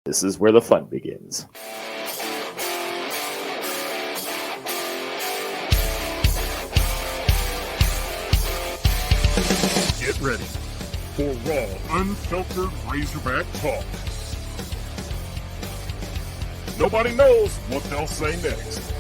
This is where the fun begins. Get ready for raw, unfiltered Razorback talk. Nobody knows what they'll say next.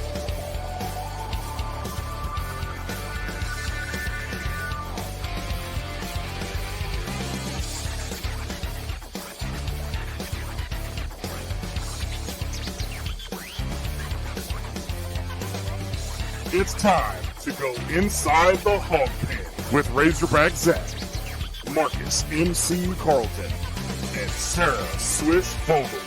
It's time to go inside the hog pen with Razorback Zach, Marcus MC Carlton, and Sarah Swish Vogel.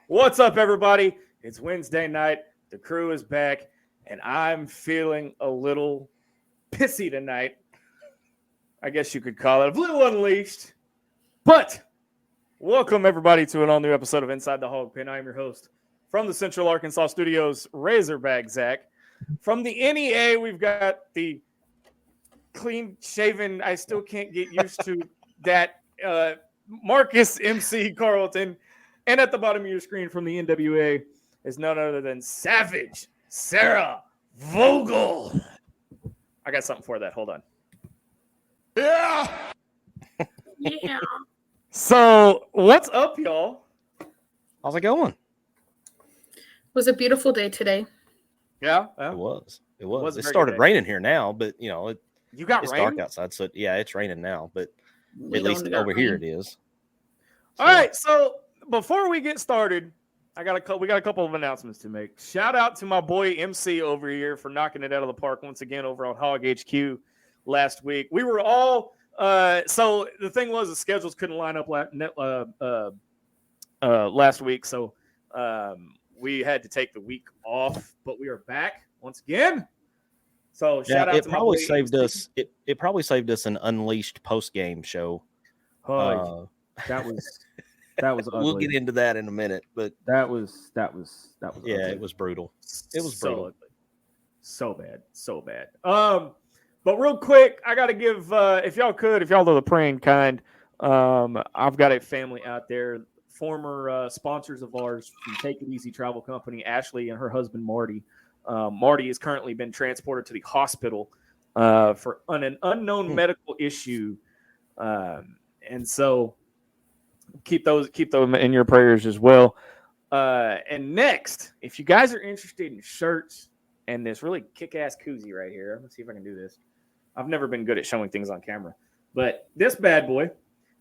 What's up, everybody? It's Wednesday night. The crew is back, and I'm feeling a little pissy tonight. I guess you could call it a little unleashed. But welcome, everybody, to an all-new episode of Inside the Hog Pen. I'm your host from the Central Arkansas Studios, Razorback Zach. From the NEA, we've got the clean-shaven, I still can't get used to that, Marcus MC Carlton. And at the bottom of your screen from the NWA is none other than Savage Sarah Vogel. I got something for that. Hold on. Yeah. Yeah. So, what's up, y'all? How's it going? Was a beautiful day today. Yeah, It was. It was was. a It very started good day. raining here now, but you know you got it's rain? dark outside, so yeah, it's raining now. But We at least don't got over here it rain. is. All right, so before we get started, we got a couple of announcements to make. Shout out to my boy MC over here for knocking it out of the park once again over on Hog HQ last week. We were all so the thing was the schedules couldn't line up last week, so we had to take the week off, but we are back once again. So shout out it to probably my boy saved MC. us. It probably saved us an unleashed post game show. Oh, that was ugly. We'll get into that in a minute, but That was yeah, ugly. it was brutal. It was brutal. ugly. So bad. But real quick, I gotta give if y'all are the praying kind, I've got a family out there, former sponsors of ours from Take It Easy Travel Company, Ashley and her husband Marty. Marty has currently been transported to the hospital for an unknown medical issue, and so keep them in your prayers as well. And next, if you guys are interested in shirts and this really kick-ass koozie right here, let's see if I can do this. I've never been good at showing things on camera, but this bad boy,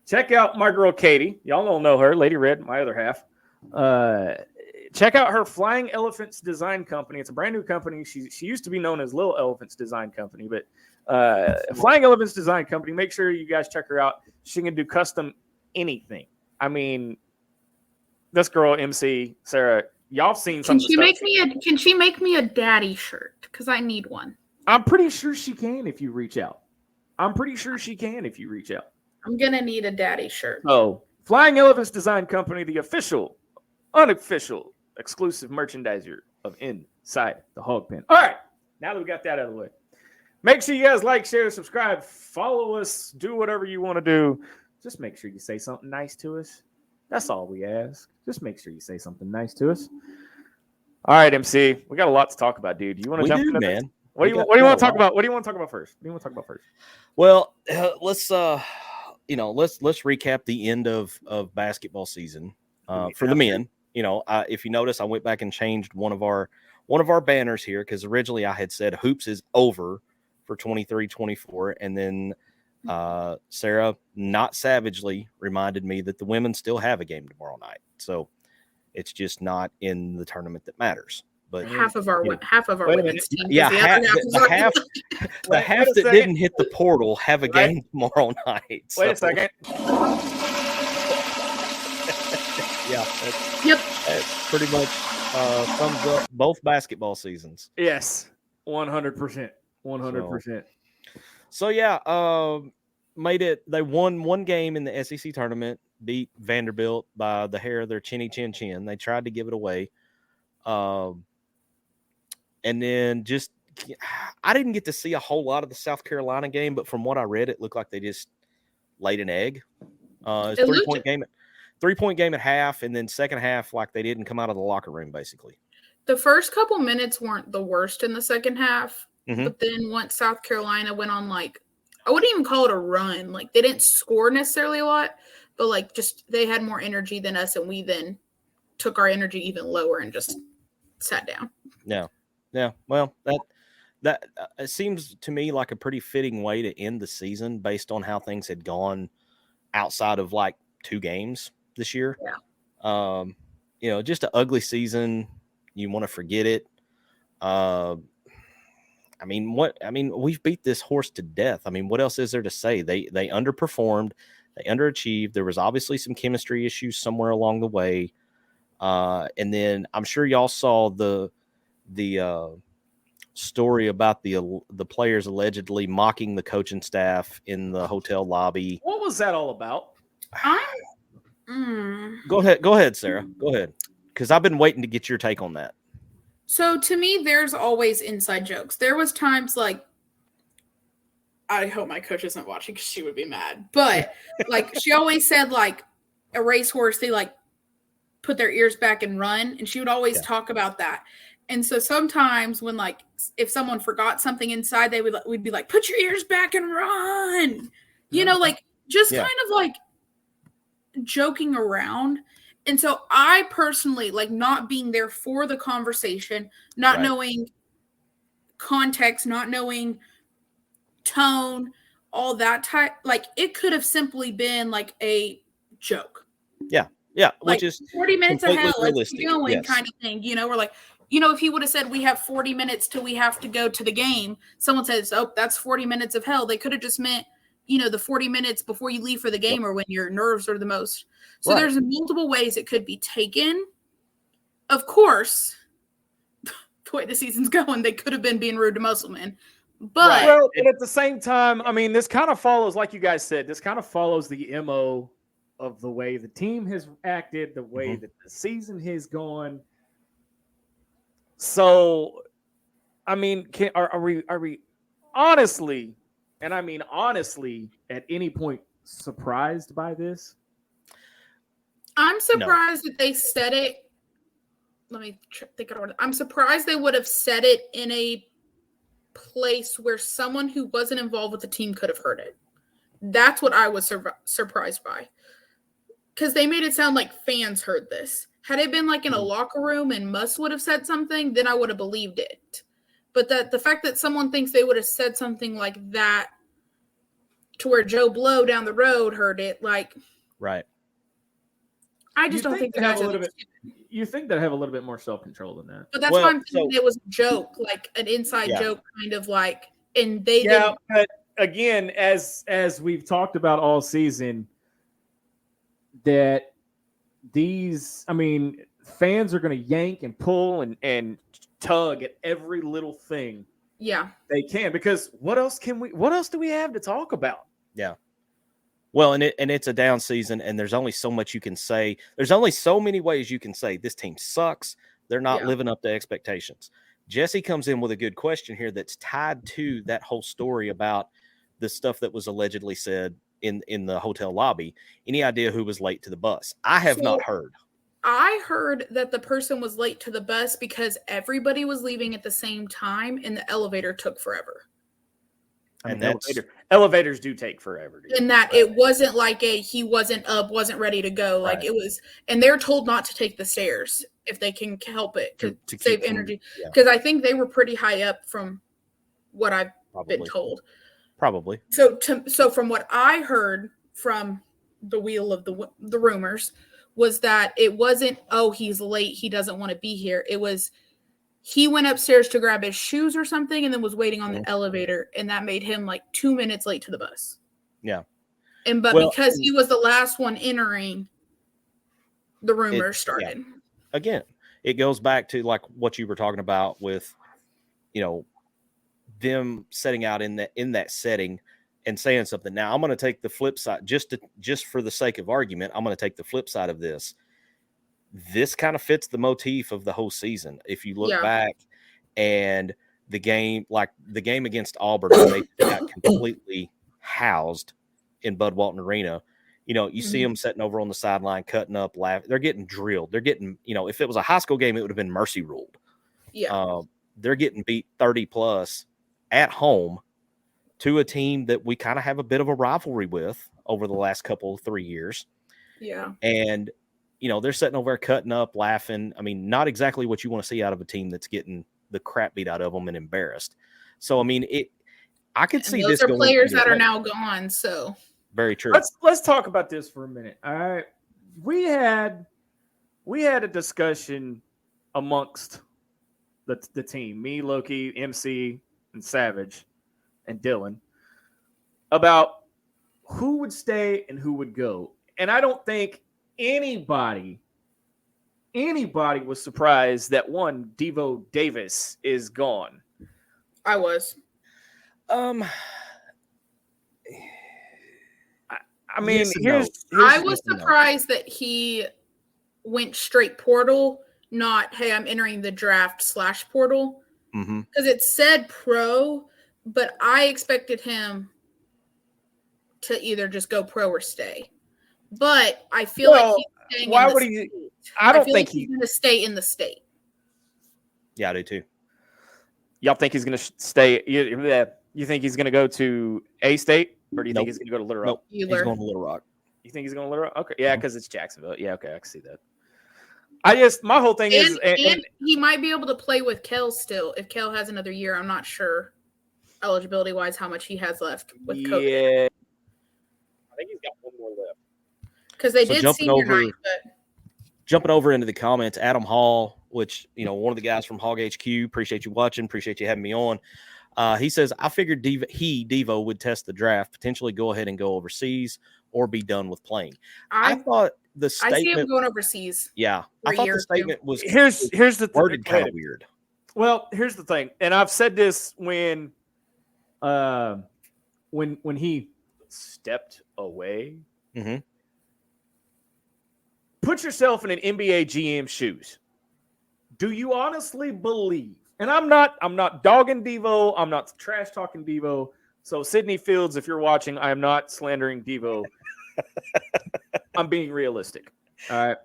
check out my girl Katie. Y'all don't know her, Lady Red, my other half. Check out her Flying Elephants Design Company. It's a brand new company. She used to be known as Little Elephants Design Company, but Flying Elephants Design Company. Make sure you guys check her out. She can do custom anything. I mean, this girl MC Sarah, y'all seen some. Can she make me a daddy shirt? Because I need one. I'm pretty sure she can if you reach out. I'm gonna need a daddy shirt. So, Flying Elephants Design Company, the official, unofficial, exclusive merchandiser of Inside the Hog Pen. All right, now that we got that out of the way, make sure you guys like, share, subscribe, follow us, do whatever you want to do. Just make sure you say something nice to us. That's all we ask. Just make sure you say something nice to us. All right, MC, we got a lot to talk about, dude. You want to jump into man. this? What do you want to talk about? What do you want to talk about first? Well, let's recap the end of basketball season for the men. You know, if you notice, I went back and changed one of our banners here because originally I had said hoops is over for 23-24, and then Sarah, not savagely, reminded me that the women still have a game tomorrow night. So it's just not in the tournament that matters. But half of our women's team. Yeah, the half that second. didn't hit the portal have a game tomorrow night. So. Wait a second. Yeah. Yep. That's pretty much sums up both basketball seasons. Yes, 100%. 100%. So yeah, made it. They won one game in the SEC tournament, beat Vanderbilt by the hair of their chinny chin chin. They tried to give it away, and then just I didn't get to see a whole lot of the South Carolina game, but from what I read, it looked like they just laid an egg. It's It 3-point game. 3-point game at half, and then second half, like they didn't come out of the locker room, basically. The first couple minutes weren't the worst in the second half, Mhm. but then once South Carolina went on, like, I wouldn't even call it a run. Like, they didn't score necessarily a lot, but, like, just they had more energy than us, and we then took our energy even lower and just sat down. Yeah. Well, that it seems to me like a pretty fitting way to end the season based on how things had gone outside of like 2 games this year. Yeah. Just an ugly season. You want to forget it. We've beat this horse to death. I mean, what else is there to say? They underperformed, they underachieved. There was obviously some chemistry issues somewhere along the way. And then I'm sure y'all saw the story about the players allegedly mocking the coaching staff in the hotel lobby. What was that all about? Go ahead, Sarah. Go ahead, because I've been waiting to get your take on that. So to me, there's always inside jokes. There was times like, I hope my coach isn't watching because she would be mad. But like she always said, like a racehorse, they like put their ears back and run, and she would always talk about that. And so sometimes when like if someone forgot something inside, we'd be like, put your ears back and run. You know, like just kind of like joking around. And so I personally, like, not being there for the conversation, not knowing context, not knowing tone, all that type, like it could have simply been like a joke. Yeah, like which is 40 minutes of hell, let's realistic. keep going kind of thing. We're like, if he would have said we have 40 minutes till we have to go to the game, someone says, oh, that's 40 minutes of hell. They could have just meant, the 40 minutes before you leave for the game or when your nerves are the most. So there's multiple ways it could be taken. Of course, the way the season's going, they could have been being rude to Musselman. But and at the same time, I mean, this kind of follows, like you guys said, this kind of follows the MO of the way the team has acted, the way that the season has gone. So, I mean, are we honestly, and I mean honestly, at any point surprised by this? I'm surprised that they said it. Let me think of it. I'm surprised they would have said it in a place where someone who wasn't involved with the team could have heard it. That's what I was surprised by. Because they made it sound like fans heard this. Had it been like in a locker room and Muss would have said something, then I would have believed it. But the fact that someone thinks they would have said something like that to where Joe Blow down the road heard it, like... Right. I just don't think the guys have you think they have a little bit more self-control than that. But that's why I'm thinking it was a joke, like an inside joke, kind of like, and they didn't. But again, as we've talked about all season, that these, I mean, fans are going to yank and pull and tug at every little thing. Yeah, they can, because what else do we have to talk about? Yeah. Well, and it's a down season, and there's only so much you can say. There's only so many ways you can say this team sucks. They're not living up to expectations. Jesse comes in with a good question here that's tied to that whole story about the stuff that was allegedly said in the hotel lobby. Any idea who was late to the bus? I have not heard. I heard that the person was late to the bus because everybody was leaving at the same time, and the elevator took forever. I mean, elevators do take forever. And that it wasn't like he wasn't up, wasn't ready to go. Like it was, and they're told not to take the stairs if they can help it to save energy. Because I think they were pretty high up from what I've been told. Probably. So from what I heard from the wheel of the rumors was that it wasn't, oh, he's late, he doesn't want to be here. It was, he went upstairs to grab his shoes or something and then was waiting on the elevator, and that made him like 2 minutes late to the bus. Yeah. But because he was the last one entering, the rumors started. Yeah. Again, it goes back to like what you were talking about with, them setting out in that setting and saying something. Now I'm going to take the flip side, just for the sake of argument. I'm going to take the flip side of this. This kind of fits the motif of the whole season. If you look back and the game against Auburn, when they got completely housed in Bud Walton Arena, you see them sitting over on the sideline, cutting up, laughing. They're getting drilled. They're getting, if it was a high school game, it would have been mercy ruled. Yeah. They're getting beat 30 plus at home to a team that we kind of have a bit of a rivalry with over the last 3 years. Yeah. And, they're sitting over there cutting up, laughing. I mean, not exactly what you want to see out of a team that's getting the crap beat out of them and embarrassed. So, I mean, I could see those this are going players that are now gone. So very true. Let's talk about this for a minute. All right. We had a discussion amongst the team, me, Loki, MC, and Savage, and Dylan, about who would stay and who would go. And I don't think anybody was surprised that one Devo Davis is gone. I was. I mean, I was surprised that he went straight portal, not, hey, I'm entering the draft / portal. Because it said pro, but I expected him to either just go pro or stay. But I feel like he's staying why in the would state. I don't feel think like he's going to stay in the state. Yeah, I do too. Y'all think he's going to stay? You think he's going to go to A State, or do you think he's going to go to Little Rock? Nope. He's going to Little Rock. You think he's going to Little Rock? Okay, yeah, because it's Jacksonville. Yeah, okay, I can see that. My whole thing is, and he might be able to play with Kel still if Kel has another year. I'm not sure eligibility wise how much he has left with COVID. Yeah, I think he's got one more left. Because they did senior night, but jumping over into the comments, Adam Hall, which one of the guys from Hog HQ, appreciate you watching, appreciate you having me on. He says, I figured Devo would test the draft, potentially go ahead and go overseas or be done with playing. I thought the statement, I see him going overseas. Yeah, I thought the statement was here's the worded kind of weird. Well, here's the thing, and I've said this when he stepped away. Mm-hmm. Put yourself in an NBA GM shoes. Do you honestly believe? And I'm not dogging Devo. I'm not trash talking Devo. So Sydney Fields, if you're watching, I am not slandering Devo. I'm being realistic. All right.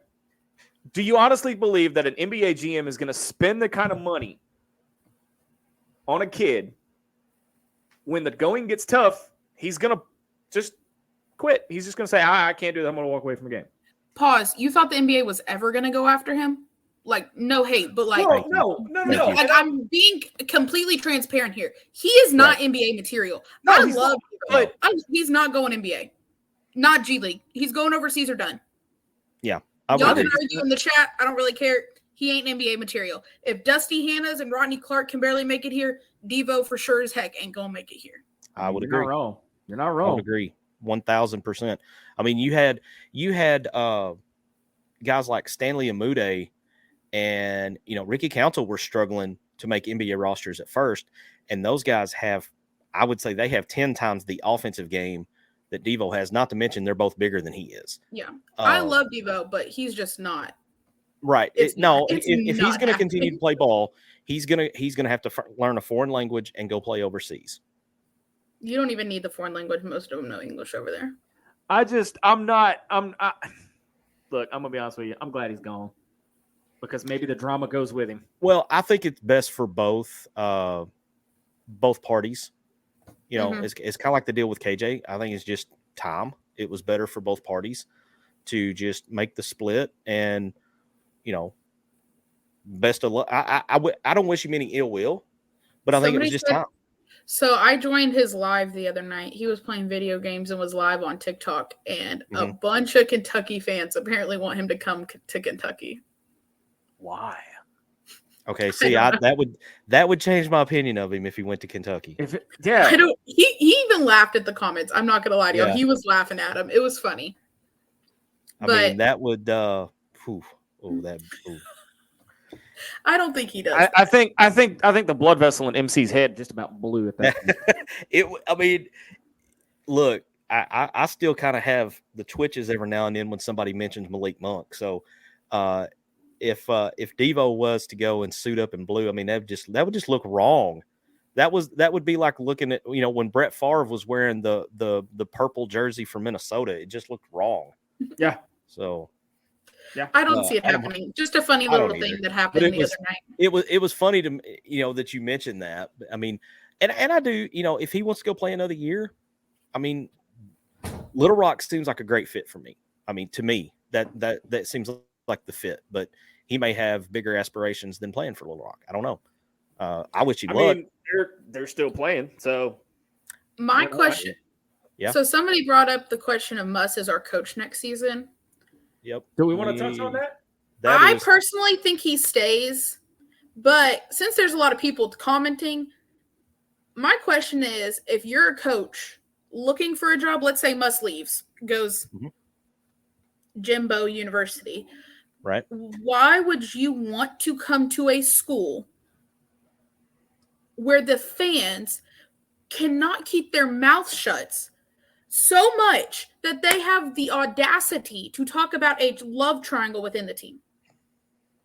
Do you honestly believe that an NBA GM is going to spend the kind of money on a kid when the going gets tough? He's going to just quit. He's just going to say, I can't do that. I'm going to walk away from the game. Pause. You thought the NBA was ever going to go after him? Like, no hate, but like, no. Like, I'm being completely transparent here. He is not NBA material. No, I love him, but he's not going NBA. Not G League. He's going overseas or done. Yeah. Y'all can argue in the chat. I don't really care. He ain't NBA material. If Dusty Hannas and Rodney Clark can barely make it here, Devo for sure as heck ain't going to make it here. I would agree. You're not wrong. I would agree. 1,000%. I mean, you had guys like Stanley Amude and, Ricky Council were struggling to make NBA rosters at first. And those guys I would say they have 10 times the offensive game that Devo has, not to mention they're both bigger than he is. Yeah. I love Devo, but he's just not. Right. If he's going to continue to play ball, he's going to have to learn a foreign language and go play overseas. You don't even need the foreign language. Most of them know English over there. Look, I'm going to be honest with you. I'm glad he's gone because maybe the drama goes with him. Well, I think it's best for both parties. It's kind of like the deal with KJ. I think it's just time. It was better for both parties to just make the split and, best of luck. I don't wish him any ill will, but I think it was just time. So I joined his live the other night. He was playing video games and was live on TikTok, and a bunch of Kentucky fans apparently want him to come to Kentucky. Why? Okay, see, that would change my opinion of him if he went to Kentucky. He even laughed at the comments. I'm not gonna lie to you. He was laughing at him. It was funny. I mean, that would I don't think he does. I think the blood vessel in MC's head just about blew at that point. I mean, look, I still kind of have the twitches every now and then when somebody mentions Malik Monk. So if Devo was to go and suit up in blue, I mean that would just look wrong. That would be like looking at, you know, when Brett Favre was wearing the purple jersey from Minnesota. It just looked wrong. Yeah. So yeah, I don't see it happening. Just a funny little thing that happened the other night. It was funny to, you know, that you mentioned that. I mean, and I do, you know, if he wants to go play another year, I mean, Little Rock seems like a great fit for me. I mean, to me, that seems like the fit, but he may have bigger aspirations than playing for Little Rock. I don't know. I wish he'd look. mean, they're still playing. So my question. Yeah. So somebody brought up the question of Muss as our coach next season. Yep. Do we want to touch on that? I personally think he stays, but since there's a lot of people commenting, my question is, if you're a coach looking for a job, let's say Muss leaves, goes Jimbo University, right? Why would you want to come to a school where the fans cannot keep their mouth shut so much that they have the audacity to talk about a love triangle within the team?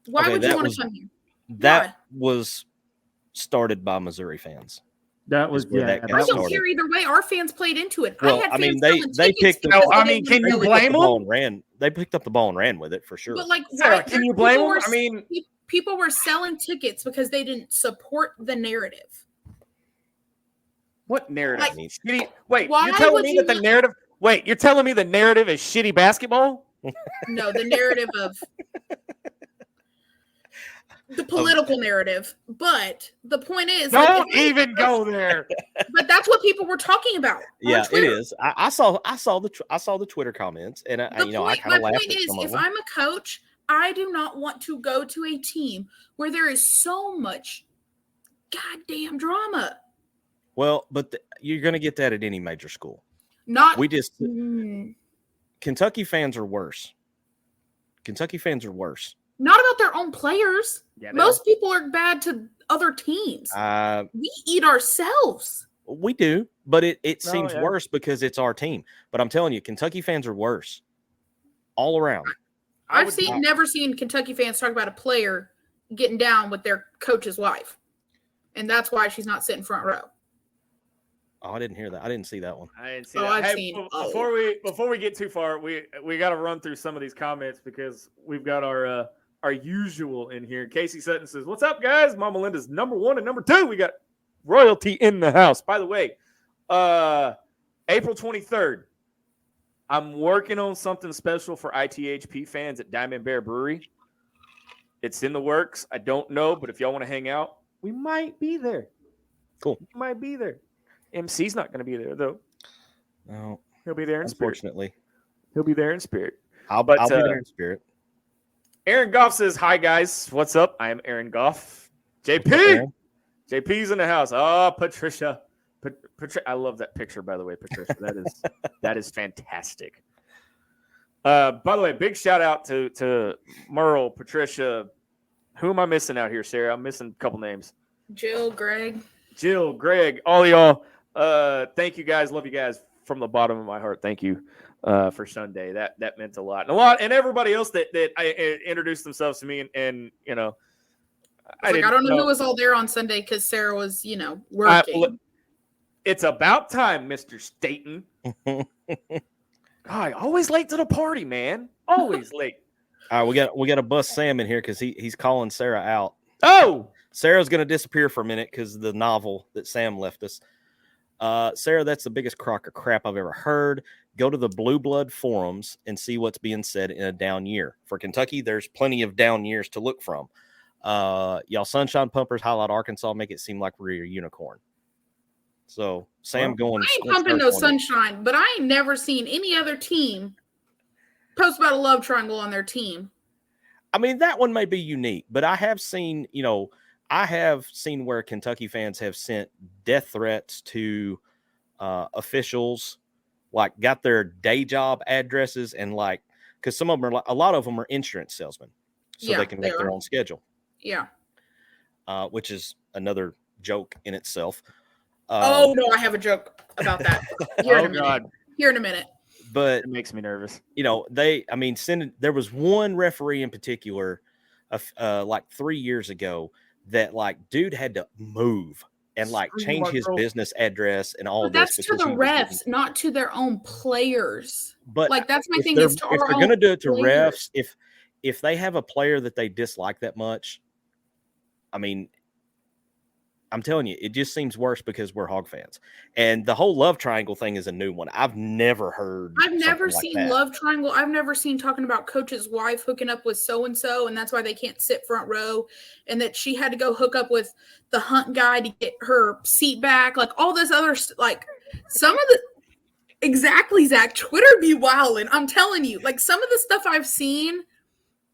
Why would you want to come here? That was started by Missouri fans. That was I don't care either way. Our fans played into it. Well, I mean, they picked. Can you blame them? They picked up the ball and ran with it for sure. But like, Sarah, can you blame them? I mean, people were selling tickets because they didn't support the narrative. What narrative? Like, shitty. Wait, you're telling me that the narrative? Wait, you're telling me the narrative is shitty basketball? No, the narrative of the political narrative. But the point is, don't even go there. But that's what people were talking about. Yeah, it is. I saw the Twitter comments, and I kind of laughed. My point is, if I'm a coach, I do not want to go to a team where there is so much goddamn drama. Well, but you're going to get that at any major school. Kentucky fans are worse. Kentucky fans are worse. Not about their own players. Yeah, most people are bad to other teams. We eat ourselves. We do, but it seems worse because it's our team. But I'm telling you, Kentucky fans are worse all around. I've never seen Kentucky fans talk about a player getting down with their coach's wife, and that's why she's not sitting front row. Oh, I didn't hear that. I didn't see that one. I didn't see that. Before we get too far, we got to run through some of these comments because we've got our usual in here. Casey Sutton says, "What's up, guys? Mama Linda's number 1 and number 2. We got royalty in the house." By the way, April 23rd, I'm working on something special for ITHP fans at Diamond Bear Brewery. It's in the works. I don't know, but if y'all want to hang out, we might be there. Cool. We might be there. MC's not going to be there, though. No. He'll be there in spirit. Unfortunately. He'll be there in spirit. I'll be there in spirit. Aaron Goff says, "Hi, guys. What's up? I am Aaron Goff. JP. JP's in the house. Oh, Patricia. I love that picture, by the way, Patricia. That is fantastic. By the way, big shout out to Merle, Patricia. Who am I missing out here, Sarah? I'm missing a couple names. Jill, Greg, all y'all. Thank you guys. Love you guys from the bottom of my heart. Thank you for Sunday. That meant a lot. And everybody else that I introduced themselves to me and you know, I don't know who was all there on Sunday because Sarah was, working. It's about time, Mr. Staten. God, always late to the party, man. Always late. All right, we got to bust Sam in here because he's calling Sarah out. Oh, Sarah's going to disappear for a minute because of the novel that Sam left us. Sarah, that's the biggest crock of crap I've ever heard. Go to the Blue Blood forums and see what's being said in a down year. For Kentucky, there's plenty of down years to look from. Y'all sunshine pumpers highlight Arkansas, make it seem like we're a unicorn. So Sam going. I ain't pumping no sunshine, but I ain't never seen any other team post about a love triangle on their team. I mean, that one may be unique, but I have seen, where Kentucky fans have sent death threats to officials, like got their day job addresses and because some of them a lot of them are insurance salesmen, so they can make their own schedule. Yeah. Which is another joke in itself. Oh no, I have a joke about that. Oh God, Here in a minute. But it makes me nervous. there was one referee in particular, like 3 years ago, that like dude had to move and like Screw you, change Mark his Earl. business address and all But this. that's to the because he was refs, getting- not to their own players. But Like that's my if thing they're, is to if our they're own gonna do it to players. refs, if they have a player that they dislike that much, I mean, I'm telling you, it just seems worse because we're Hog fans. And the whole love triangle thing is a new one. I've never heard. I've never something like seen that. love triangle. I've never seen talking about coach's wife hooking up with so and so, and that's why they can't sit front row, and that she had to go hook up with the Hunt guy to get her seat back. Like all this other like some of the exactly Zach Twitter be wilding. I'm telling you, like some of the stuff I've seen.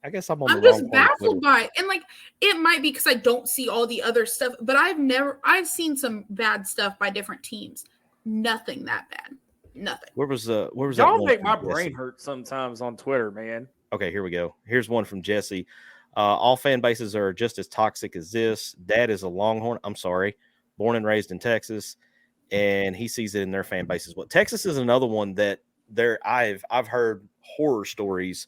I guess I'm on I'm the just wrong part of baffled Twitter. by it. And like it might be because I don't see all the other stuff, but I've seen some bad stuff by different teams. Nothing that bad. Nothing. Where was that? Y'all one make from my Jesse? brain hurt sometimes on Twitter, man. Okay, here we go. Here's one from Jesse. All fan bases are just as toxic as this. Dad is a Longhorn. I'm sorry, born and raised in Texas, and he sees it in their fan base as well. Texas is another one that I've heard horror stories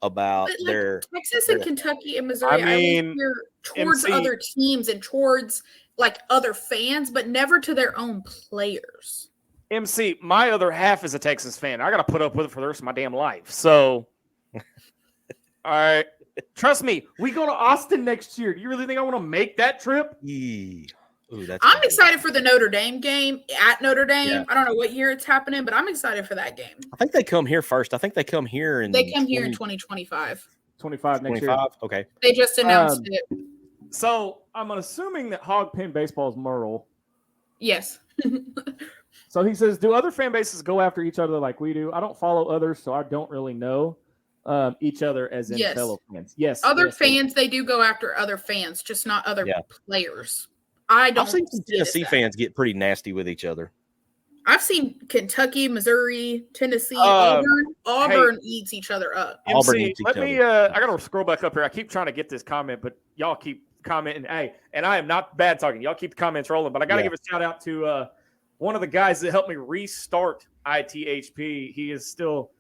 about But, like, their. Texas and Kentucky and Missouri, I mean, always hear towards MC other teams and towards like other fans, but never to their own players. MC, my other half is a Texas fan. I got to put up with it for the rest of my damn life. So, all right. Trust me, we go to Austin next year. Do you really think I want to make that trip? Ooh, that's I'm good. excited for the Notre Dame game at Notre Dame. Yeah. I don't know what year it's happening, but I'm excited for that game. I think they come here first. I think they come here in. They come here in 2025. 25 next year. 25. Okay. They just announced it. So, I'm assuming that Hog Pin Baseball is Merle. Yes. So he says, do other fan bases go after each other like we do? I don't follow others, so I don't really know each other as in Yes. fellow fans. Yes. Other yes, fans, they do go after other fans, just not other Yeah. players. I don't I've seen some see it as Tennessee that. fans get pretty nasty with each other. I've seen Kentucky, Missouri, Tennessee, Um, Auburn eats each other up. Auburn MC, eats each let me. I gotta scroll back up here. I keep trying to get this comment, but y'all keep commenting. Hey, and I am not bad talking. Y'all keep the comments rolling, but I gotta Yeah. give a shout out to one of the guys that helped me restart ITHP. He is still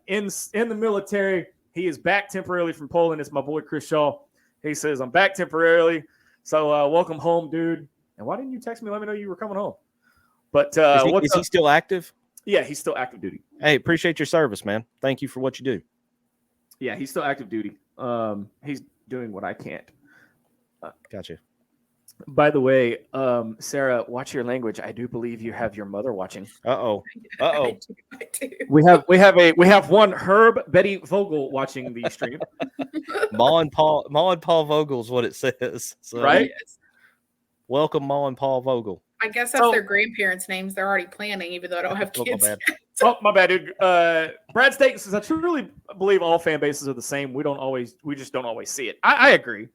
in the military. He is back temporarily from Poland. It's my boy Chris Shaw. He says, "I'm back temporarily, so welcome home, dude." And why didn't you text me? Let me know you were coming home. But Is he still active? Yeah, he's still active duty. Hey, appreciate your service, man. Thank you for what you do. Yeah, he's still active duty. He's doing what I can't. Gotcha. By the way, Sarah, watch your language. I do believe you have your mother watching. Uh-oh. I do. We have one Herb Betty Vogel watching the stream, Ma and Paul Vogel's what it says. So, right? welcome, Ma and Paul Vogel. I guess that's So- their grandparents' names. They're already planning, even though I don't have Oh, my kids. bad. Oh, my bad, dude. Brad Staten says, I truly believe all fan bases are the same. We just don't always see it. I agree.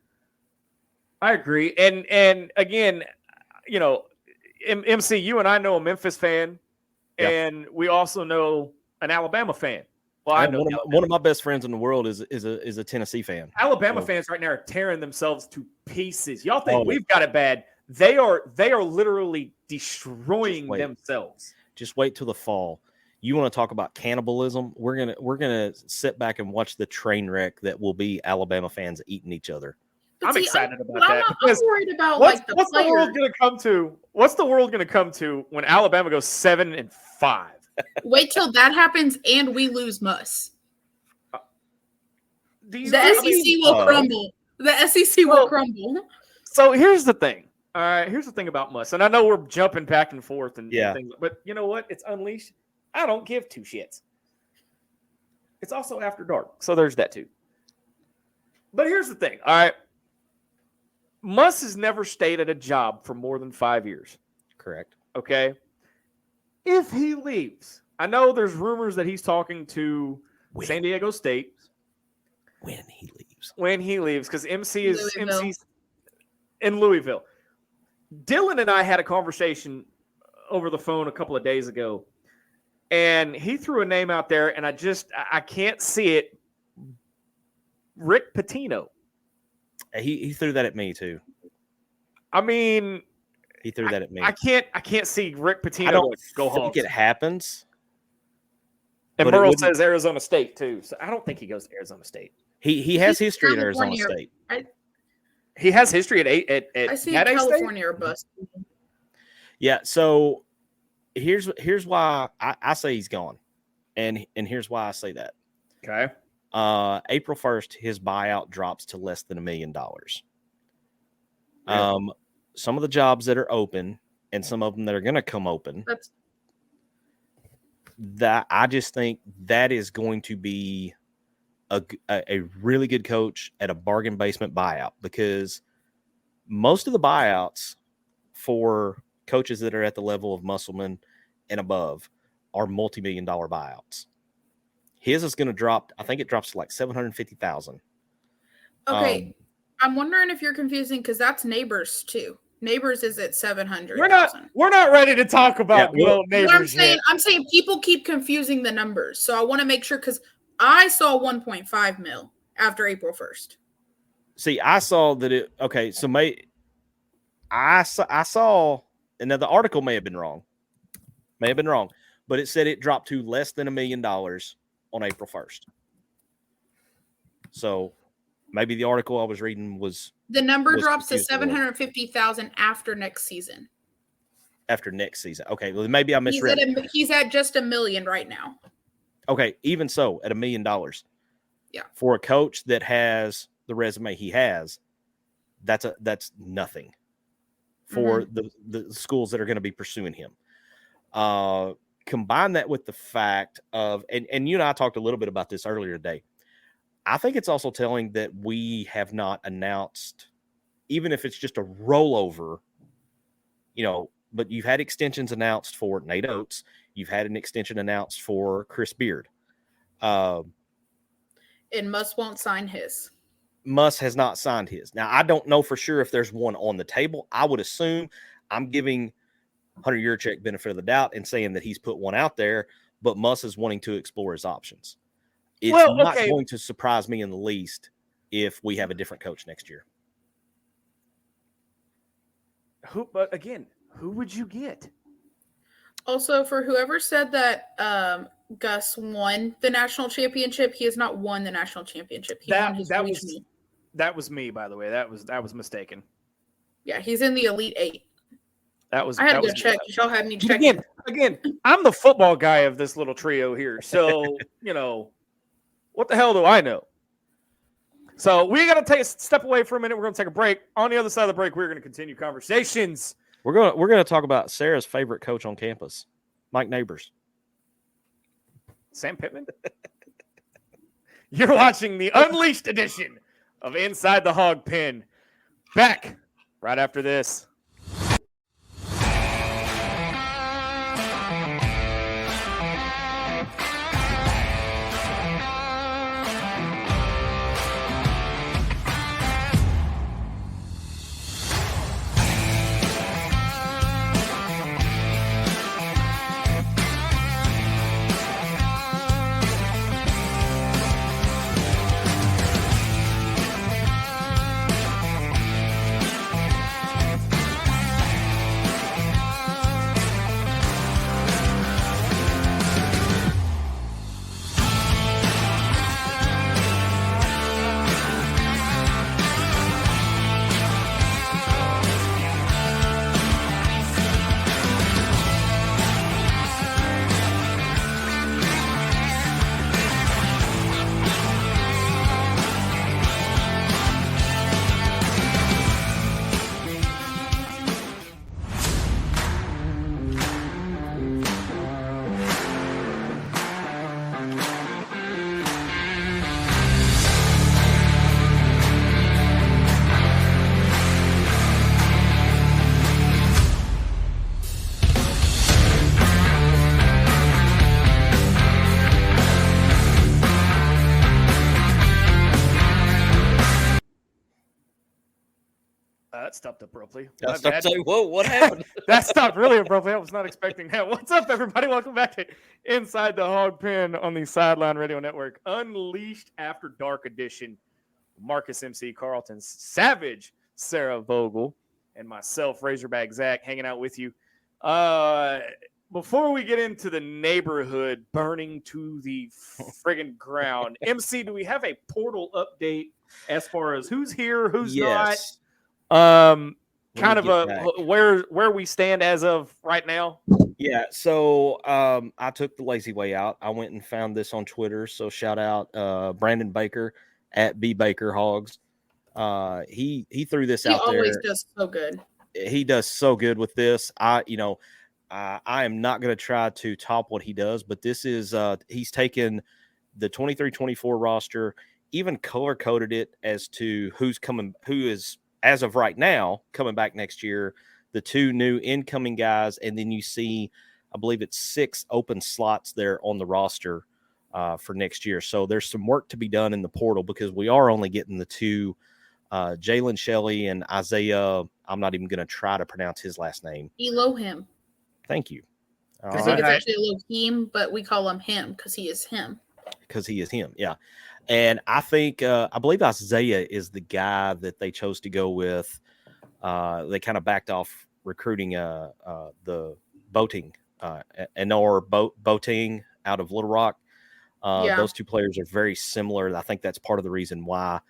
And again, you know, MC, you and I know a Memphis fan, Yeah. and we also know an Alabama fan. Well, I And know one of my best friends in the world is a Tennessee fan. Alabama So- fans right now are tearing themselves to pieces. Y'all think Oh. we've got it bad? They are literally destroying Just wait. themselves. Just wait till the fall. You want to talk about cannibalism? We're gonna sit back and watch the train wreck that will be Alabama fans eating each other. But I'm see, excited about but that I'm because worried about what's like the the players. world going to come to? What's the world going to come to when Alabama goes 7-5? Wait till that happens and we lose Muss. Do you- The I SEC mean, will crumble. The SEC will Well, crumble. so here's the thing. All right, here's the thing about Muss, and I know we're jumping back and forth and Yeah. things, but you know what? It's unleashed. I don't give two shits. It's also after dark, so there's that too. But here's the thing. All right, Muss has never stayed at a job for more than 5 years. Correct. Okay, if he leaves, I know there's rumors that he's talking to San Diego State When he leaves. when he leaves because Louisville. MC's in Louisville. Dylan and I had a conversation over the phone a couple of days ago, and he threw a name out there, and I can't see it. Rick Pitino. He threw that at me too. I mean, He threw that at me. I can't see Rick Pitino I don't go think Hogs. it happens. And but it Merle wouldn't- says Arizona State too, so I don't think he goes to Arizona State. He has See history at Arizona California- State. He has history at I see at A-State? California or bust. Yeah. So here's why I say he's gone, and here's why I say that. Okay. April 1st, his buyout drops to less than $1 million. Yeah. Some of the jobs that are open, and some of them that are going to come open. That I just think that is going to be a really good coach at a bargain basement buyout, because most of the buyouts for coaches that are at the level of Musselman and above are multi-million-dollar buyouts. His is going to drop. I think it drops to like $750,000. Okay, I'm wondering if you're confusing because that's Neighbors too. Neighbors is at 700. We're not ready to talk about Neighbors yet. I'm saying people keep confusing the numbers, so I want to make sure because I saw 1.5 mil after April 1st. See, I saw that it. Okay, so I saw, and now the article may have been wrong, but it said it dropped to less than $1 million on April 1st. So maybe the article I was reading was the number drops to confused a little. 750,000 after next season. After next season. Okay, well maybe I misread. He's at just $1 million right now. Okay, even so, at $1 million. Yeah. For a coach that has the resume he has, that's nothing for the schools that are going to be pursuing him. Combine that with the fact of, and you and I talked a little bit about this earlier today. I think it's also telling that we have not announced, even if it's just a rollover, but you've had extensions announced for Nate Oates. You've had an extension announced for Chris Beard. And Muss won't sign his. Muss has not signed his. Now, I don't know for sure if there's one on the table. I would assume, I'm giving Hunter Yurchek benefit of the doubt and saying that he's put one out there, but Muss is wanting to explore his options. It's not going to surprise me in the least if we have a different coach next year. But again, who would you get? Also, for whoever said that Gus won the national championship, he has not won the national championship. That was me, by the way. That was mistaken. Yeah, he's in the Elite Eight. I had to go check. Y'all had me check. Again, I'm the football guy of this little trio here. So, what the hell do I know? So we got to take a step away for a minute. We're going to take a break. On the other side of the break, we're going to continue conversations. We're going to talk about Sarah's favorite coach on campus, Mike Neighbors. Sam Pittman? You're watching the Unleashed edition of Inside the Hog Pen. Back right after this. That stopped abruptly. Whoa, what happened? That stopped really abruptly. I was not expecting that. What's up, everybody? Welcome back to Inside the Hog Pen on the Sideline Radio Network. Unleashed After Dark edition. Marcus MC Carlton, Savage Sarah Vogel, and myself, Razorback Zach, hanging out with you. Before we get into the neighborhood burning to the friggin' ground, MC, do we have a portal update as far as who's here, who's Yes. not? Kind of get back. where we stand as of right now. Yeah, so I took the lazy way out. I went and found this on Twitter. So shout out Brandon Baker at B Baker Hogs. He threw this out there. He always does so good. He does so good with this. I am not going to try to top what he does, but this is he's taken the 23-24 roster, even color coded it as to who is as of right now coming back next year, the 2 new incoming guys, and then you see, I believe it's 6 open slots there on the roster for next year. So there's some work to be done in the portal because we are only getting the 2, Jalen Shelley and Isaiah. I'm not even going to try to pronounce his last name. Elohim. Thank you. I think it's actually Elohim, but we call him because he is him. Because he is him, yeah. And I think, I believe Isaiah is the guy that they chose to go with. They kind of backed off recruiting the Boating, Boating out of Little Rock. Those 2 players are very similar. I think that's part of the reason why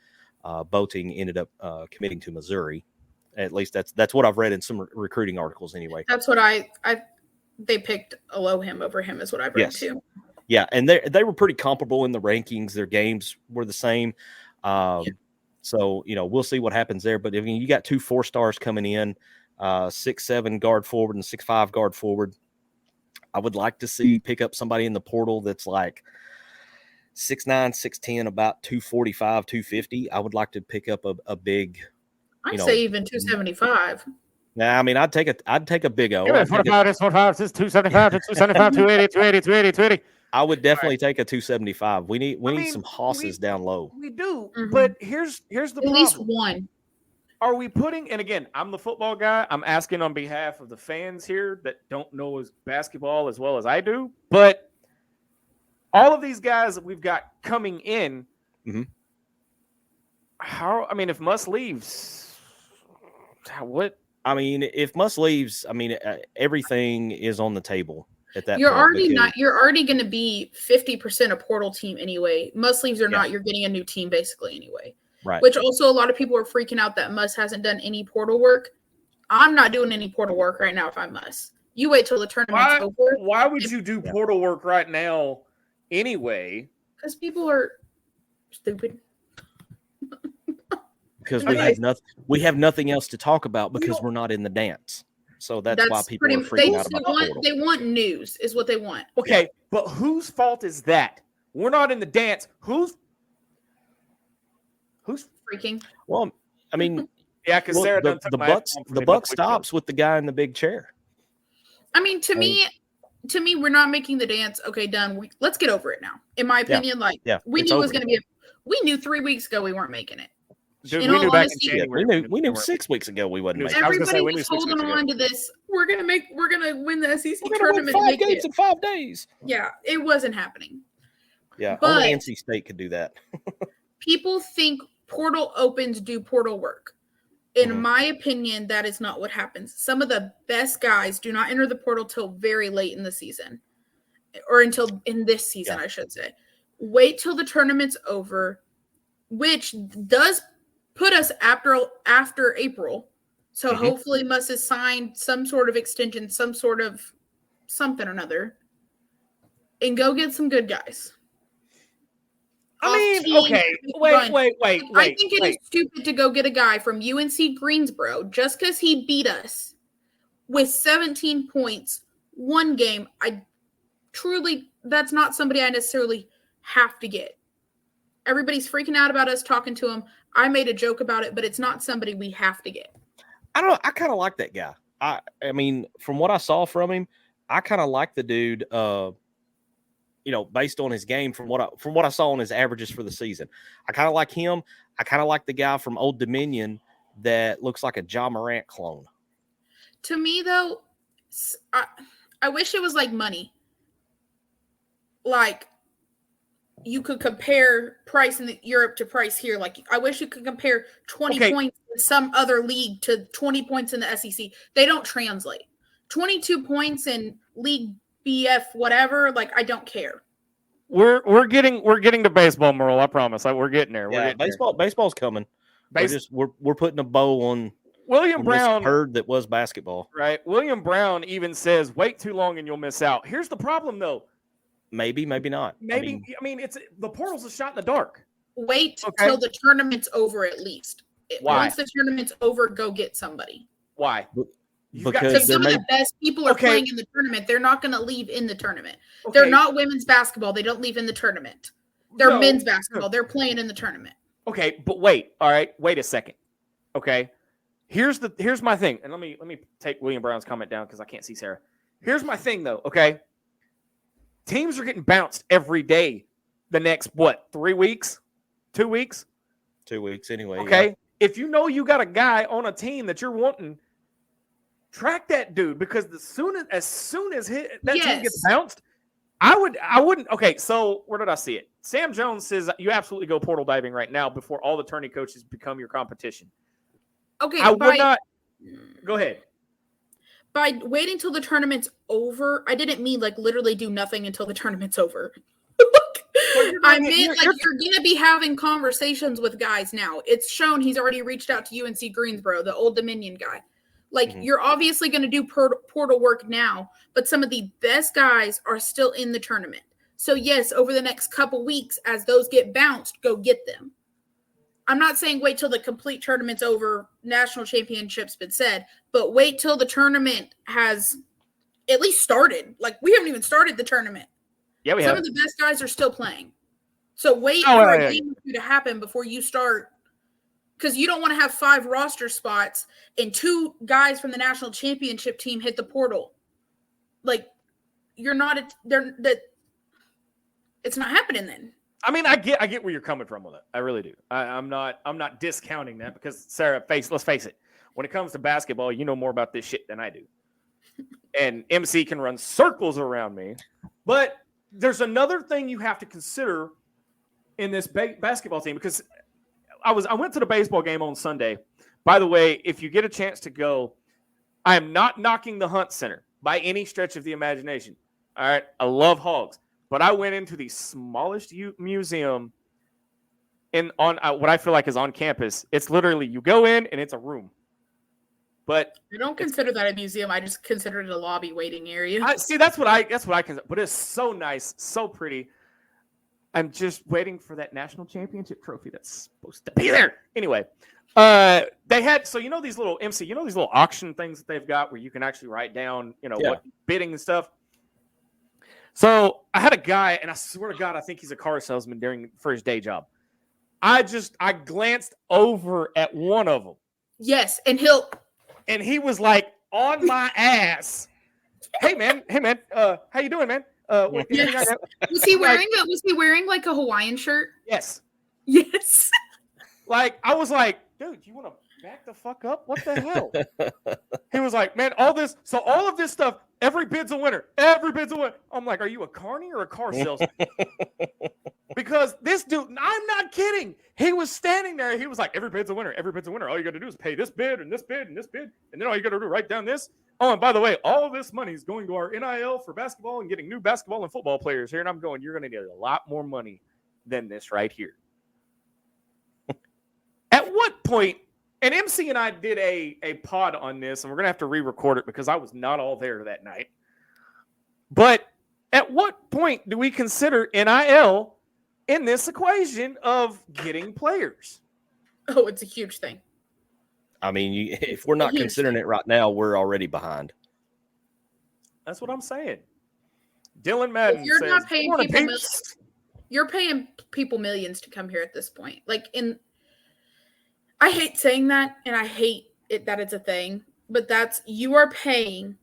Boating ended up committing to Missouri. At least that's what I've read in some recruiting articles anyway. That's what they picked Elohim over him is what I've read too. Yeah, and they were pretty comparable in the rankings. Their games were the same. So, we'll see what happens there. But you got 2 4-stars coming in, 6'7" guard forward and 6'5" guard forward. I would like to see pick up somebody in the portal that's like 6'9", 6'10", about 245, 250. I would like to pick up a big. I'd say even 275. Nah, I mean, I'd take a big O. 45, it's 45, it's 275, 275, 280, 280, 280, 280. I would definitely take a 275. We need some hosses down low. We do, but here's the problem. At least one. Are we putting? And again, I'm the football guy. I'm asking on behalf of the fans here that don't know basketball as well as I do. But all of these guys that we've got coming in, how? I mean, if Muss leaves, what? I mean, if Muss leaves, everything is on the table. At that you're point, already going to be 50% a portal team anyway. Muss leaves or not, you're getting a new team basically anyway. Right. Which also a lot of people are freaking out that Muss hasn't done any portal work. I'm not doing any portal work right now if I'm Muss. You wait till the tournament's over. Why would you do portal work right now anyway? Because people are stupid. Because we have nothing else to talk about because we're not in the dance. So that's why people are freaking out about the portal. They want news is what they want. Okay, but whose fault is that? We're not in the dance. Who's freaking? Well, I mean, yeah, because Sarah the buck stops with the guy in the big chair. I mean, to me, we're not making the dance. Okay, done. Let's get over it now. In my opinion, we knew it was going to be. We knew 3 weeks ago we weren't making it. Dude, we knew back in January. We knew 6 weeks ago we wasn't making it. Everybody was holding on to this. We're gonna win the SEC tournament. Win 5 games in 5 days. Yeah, it wasn't happening. Yeah, only NC State could do that. People think portal opens do portal work. In my opinion, that is not what happens. Some of the best guys do not enter the portal till very late in the season, or until in this season, I should say. Wait till the tournament's over, which does put us after April. So hopefully Muss has signed some sort of extension, some sort of something or another, and go get some good guys. I mean, okay, wait. I think it is stupid to go get a guy from UNC Greensboro just because he beat us with 17 points, one game. That's not somebody I necessarily have to get. Everybody's freaking out about us talking to him. I made a joke about it, but it's not somebody we have to get. I don't know. I kind of like that guy. I mean, from what I saw from him, I kind of like the dude. Based on his game, from what I saw on his averages for the season, I kind of like him. I kind of like the guy from Old Dominion that looks like a Ja Morant clone. To me, though, I wish it was like money. Like, you could compare price in Europe to price here. Like, I wish you could compare 20 points in some other league to 20 points in the SEC. They don't translate. 22 points in League BF, whatever. Like, I don't care. We're getting to baseball, Merle. I promise. We're getting there. Yeah, baseball's coming. We're putting a bow on William Brown this herd that was basketball. Right. William Brown even says, "Wait too long and you'll miss out." Here's the problem, though. Maybe not. Maybe. I mean, it's the portal's a shot in the dark. Wait till the tournament's over, at least. Why? Once the tournament's over, go get somebody. Why? Because some of the best people are playing in the tournament. They're not going to leave in the tournament. They're not women's basketball. They don't leave in the tournament. They're men's basketball. They're playing in the tournament. Okay, but wait. All right, wait a second. Okay, here's my thing, and let me take William Brown's comment down because I can't see Sarah. Here's my thing, though. Okay, teams are getting bounced every day. The next 3 weeks, 2 weeks, 2 weeks anyway. Okay, yeah. If you know you got a guy on a team that you're wanting, track that dude because as soon as that team gets bounced, I wouldn't. Okay, so where did I see it? Sam Jones says you absolutely go portal diving right now before all the tourney coaches become your competition. Okay, I would not. Go ahead. By waiting till the tournament's over, I didn't mean like literally do nothing until the tournament's over. I mean, like you're going to be having conversations with guys now. It's shown he's already reached out to UNC Greensboro, the Old Dominion guy. Like, you're obviously going to do portal work now, but some of the best guys are still in the tournament. So, yes, over the next couple weeks, as those get bounced, go get them. I'm not saying wait till the complete tournament's over, national championship's been said, but wait till the tournament has at least started. Like, we haven't even started the tournament. Yeah, Some of the best guys are still playing. So, wait for a game or two to happen before you start. Because you don't want to have 5 roster spots and 2 guys from the national championship team hit the portal. Like, you're not it's not happening then. I mean, I get where you're coming from with it. I really do. I'm not discounting that because Sarah, let's face it. When it comes to basketball, you know more about this shit than I do. And MC can run circles around me. But there's another thing you have to consider in this basketball team because I went to the baseball game on Sunday. By the way, if you get a chance to go, I am not knocking the Hunt Center by any stretch of the imagination. All right, I love Hogs, but I went into the smallest museum on what I feel like is on campus. It's literally you go in and it's a room. But I don't consider that a museum. I just consider it a lobby waiting area. That's what I consider. But it's so nice, so pretty. I'm just waiting for that national championship trophy that's supposed to be there. Anyway, they had these little auction things that they've got where you can actually write down, what bidding and stuff. So I had a guy, and I swear to God, I think he's a car salesman for his day job. I glanced over at one of them. Yes, and he was like on my ass. Hey man, how you doing, man? Yes. Was he wearing like a Hawaiian shirt? Yes. Yes. Like I was like, dude, you want to back the fuck up? What the hell? He was like, man, all of this stuff, every bid's a winner. Every bid's a winner. I'm like, are you a carny or a car salesman? Because this dude, I'm not kidding. He was standing there. He was like, every bid's a winner. Every bid's a winner. All you got to do is pay this bid and this bid and this bid. And then all you got to do is write down this. Oh, and by the way, all of this money is going to our NIL for basketball and getting new basketball and football players here. And I'm going, you're going to get a lot more money than this right here. At what point, and MC and I did a pod on this, and we're going to have to re-record it because I was not all there that night. But at what point do we consider NIL in this equation of getting players? Oh, it's a huge thing. I mean, if we're not considering it right now, we're already behind. That's what I'm saying. Dylan Madden if you're says, not paying people millions, you're paying people millions to come here at this point. I hate saying that, and I hate it that it's a thing, but you are paying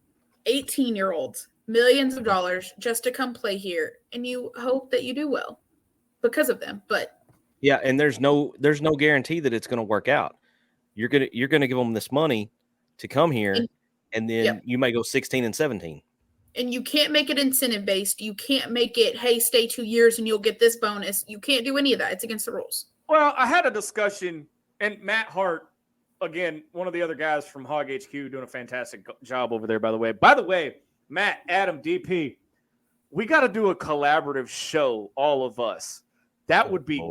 18-year-olds millions of dollars just to come play here, and you hope that you do well because of them. But yeah, and there's no guarantee that it's going to work out. You're gonna give them this money to come here, and then you may go 16 and 17. And you can't make it incentive based. You can't make it, hey, stay 2 years and you'll get this bonus. You can't do any of that. It's against the rules. Well, I had a discussion, and Matt Hart, again, one of the other guys from Hog HQ, doing a fantastic job over there, by the way. By the way, Matt, Adam, DP, we got to do a collaborative show, all of us. That would be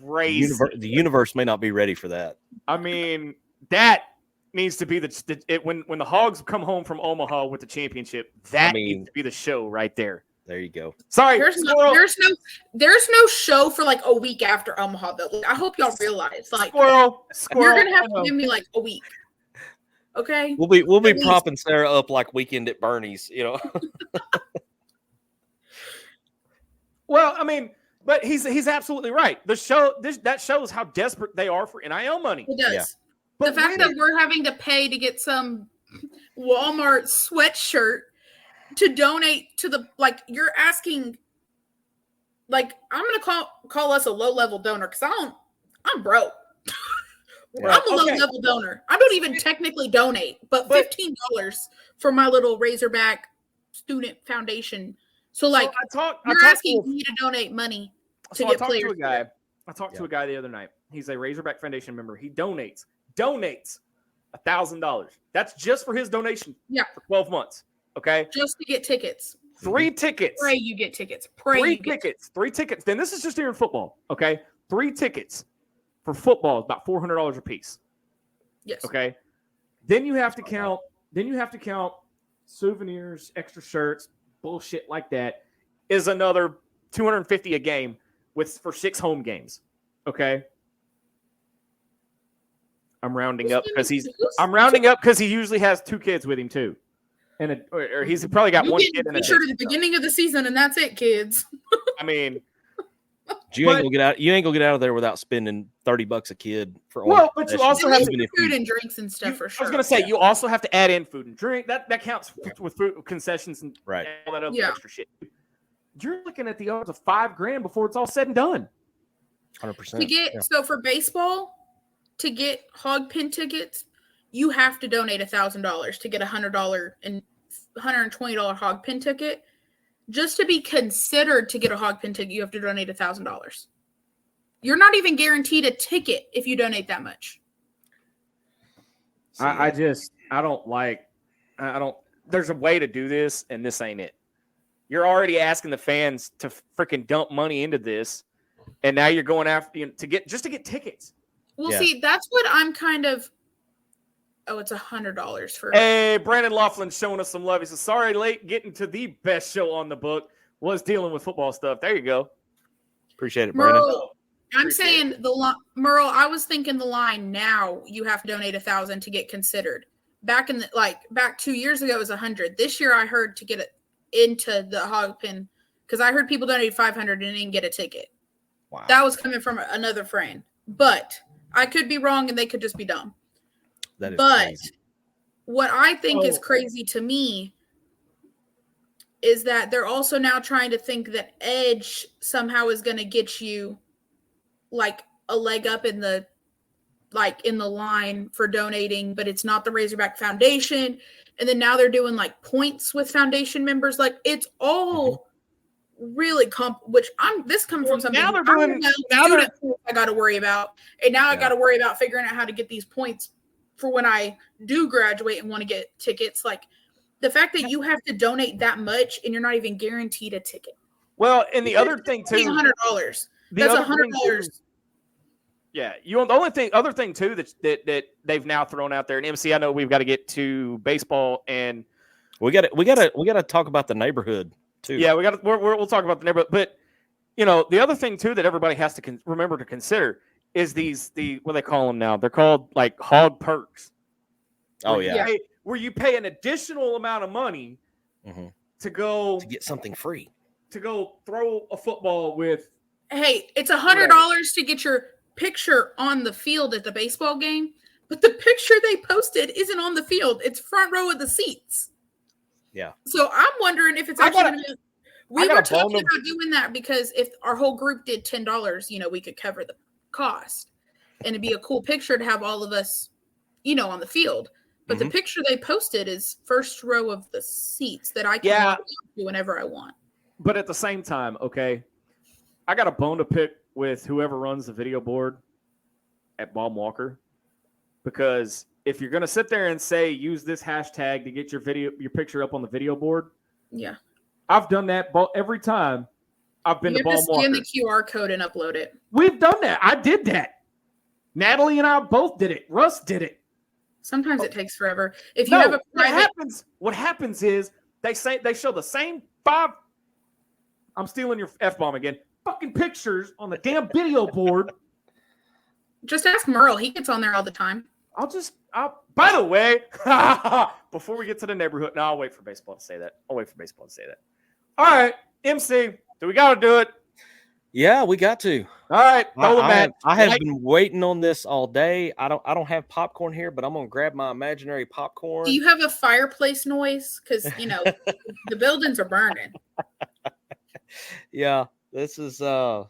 crazy. The universe may not be ready for that. I mean, that needs to be when the Hogs come home from Omaha with the championship. That needs to be the show right there. There you go. Sorry, there's no show for like a week after Omaha though. Like, I hope y'all realize, like, squirrel. You're gonna have to give me like a week. Okay, we'll be propping Sarah up like Weekend at Bernie's, you know. Well, I mean, but he's absolutely right. The show that shows how desperate they are for NIL money. It does. Yeah. The fact that we're having to pay to get some Walmart sweatshirt to donate to the, like, you're asking, like, I'm gonna call us a low level donor because I'm broke. I'm a low level donor. I don't even technically donate, but $15 for my little Razorback student foundation. So like, you're asking me to donate money to get players. I talked to a guy the other night. He's a Razorback Foundation member. He donates $1,000. That's just for his donation. Yeah, for 12 months. Okay, just to get tickets. 3 tickets. Pray you get tickets. 3 tickets. Then this is just here in football. Okay, 3 tickets for football is about $400 a piece. Yes. Okay. Then you have to count. Souvenirs, extra shirts, bullshit like that is another $250 a game for 6 home games. Okay. I'm rounding up because he usually has 2 kids with him too. Or he's probably got 1 kid in a shirt at the beginning of the season, and that's it, kids. I mean, you ain't gonna get out of there without spending $30 a kid for. But you also have food and drinks and stuff for sure. I was gonna say you also have to add in food and drink. That counts with food concessions and right. all that other extra shit. You're looking at the odds of $5,000 before it's all said and done. 100%. So for baseball, to get Hog Pin tickets, you have to donate $1,000 to get $100 and $120 Hog Pin ticket. Just to be considered to get a Hog Pin ticket, you have to donate $1,000. You're not even guaranteed a ticket if you donate that much. There's a way to do this, and this ain't it. You're already asking the fans to freaking dump money into this, and now you're going after to get tickets. Well, see, that's what I'm kind of. Oh, it's $100 for. Hey, Brandon Laughlin's showing us some love. He says, "Sorry, late getting to the best show on the book. Was dealing with football stuff." There you go. Appreciate it, Brandon. Merle, I was thinking the line. Now you have to donate $1,000 to get considered. Back 2 years ago it was $100. This year I heard to get it into the Hog Pin because I heard people donated $500 and didn't get a ticket. Wow, that was coming from another friend, but I could be wrong and they could just be dumb. That is crazy. What I think is crazy to me is that they're also now trying to think that Edge somehow is going to get you like a leg up in the line for donating, but it's not the Razorback Foundation. And then now they're doing like points with foundation members. Like it's all really this comes from something now they're doing I got to worry about. And now I got to worry about figuring out how to get these points for when I do graduate and want to get tickets. Like the fact that you have to donate that much and you're not even guaranteed a ticket. Well, and the other thing too, $100. That's $100. Yeah, the other thing too that they've now thrown out there. And MC, I know we've got to get to baseball, and we got to talk about the neighborhood too. Yeah, we'll talk about the neighborhood, but the other thing too that everybody has to remember to consider is what they call them now. They're called like hog perks. Oh yeah, where you pay an additional amount of money to get something free, to go throw a football with. Hey, it's $100 to get your picture on the field at the baseball game, but the picture they posted isn't on the field. It's front row of the seats. Yeah. So I'm wondering if it's actually we were talking about doing that because if our whole group did $10, we could cover the cost, and it'd be a cool picture to have all of us, on the field. But the picture they posted is first row of the seats that I can walk down to whenever I want. But at the same time, okay, I got a bone to pick with whoever runs the video board at Baum Walker, because if you're going to sit there and say use this hashtag to get your picture up on the video board, yeah, I've done that every time I've been to Baum Walker. You have to scan the QR code and upload it. We've done that. I did that. Natalie and I both did it. Russ did it. Sometimes it takes forever. If you have a private... what happens is they show the same 5. I'm stealing your F-bomb again. Fucking pictures on the damn video board. Just ask Merle. He gets on there all the time. By the way, before we get to the neighborhood, no, I'll wait for baseball to say that. All right, MC, do we got to do it? Yeah, we got to. All right, I have been waiting on this all day. I don't have popcorn here, but I'm gonna grab my imaginary popcorn. Do you have a fireplace noise? Because the buildings are burning. Yeah, this is. I'm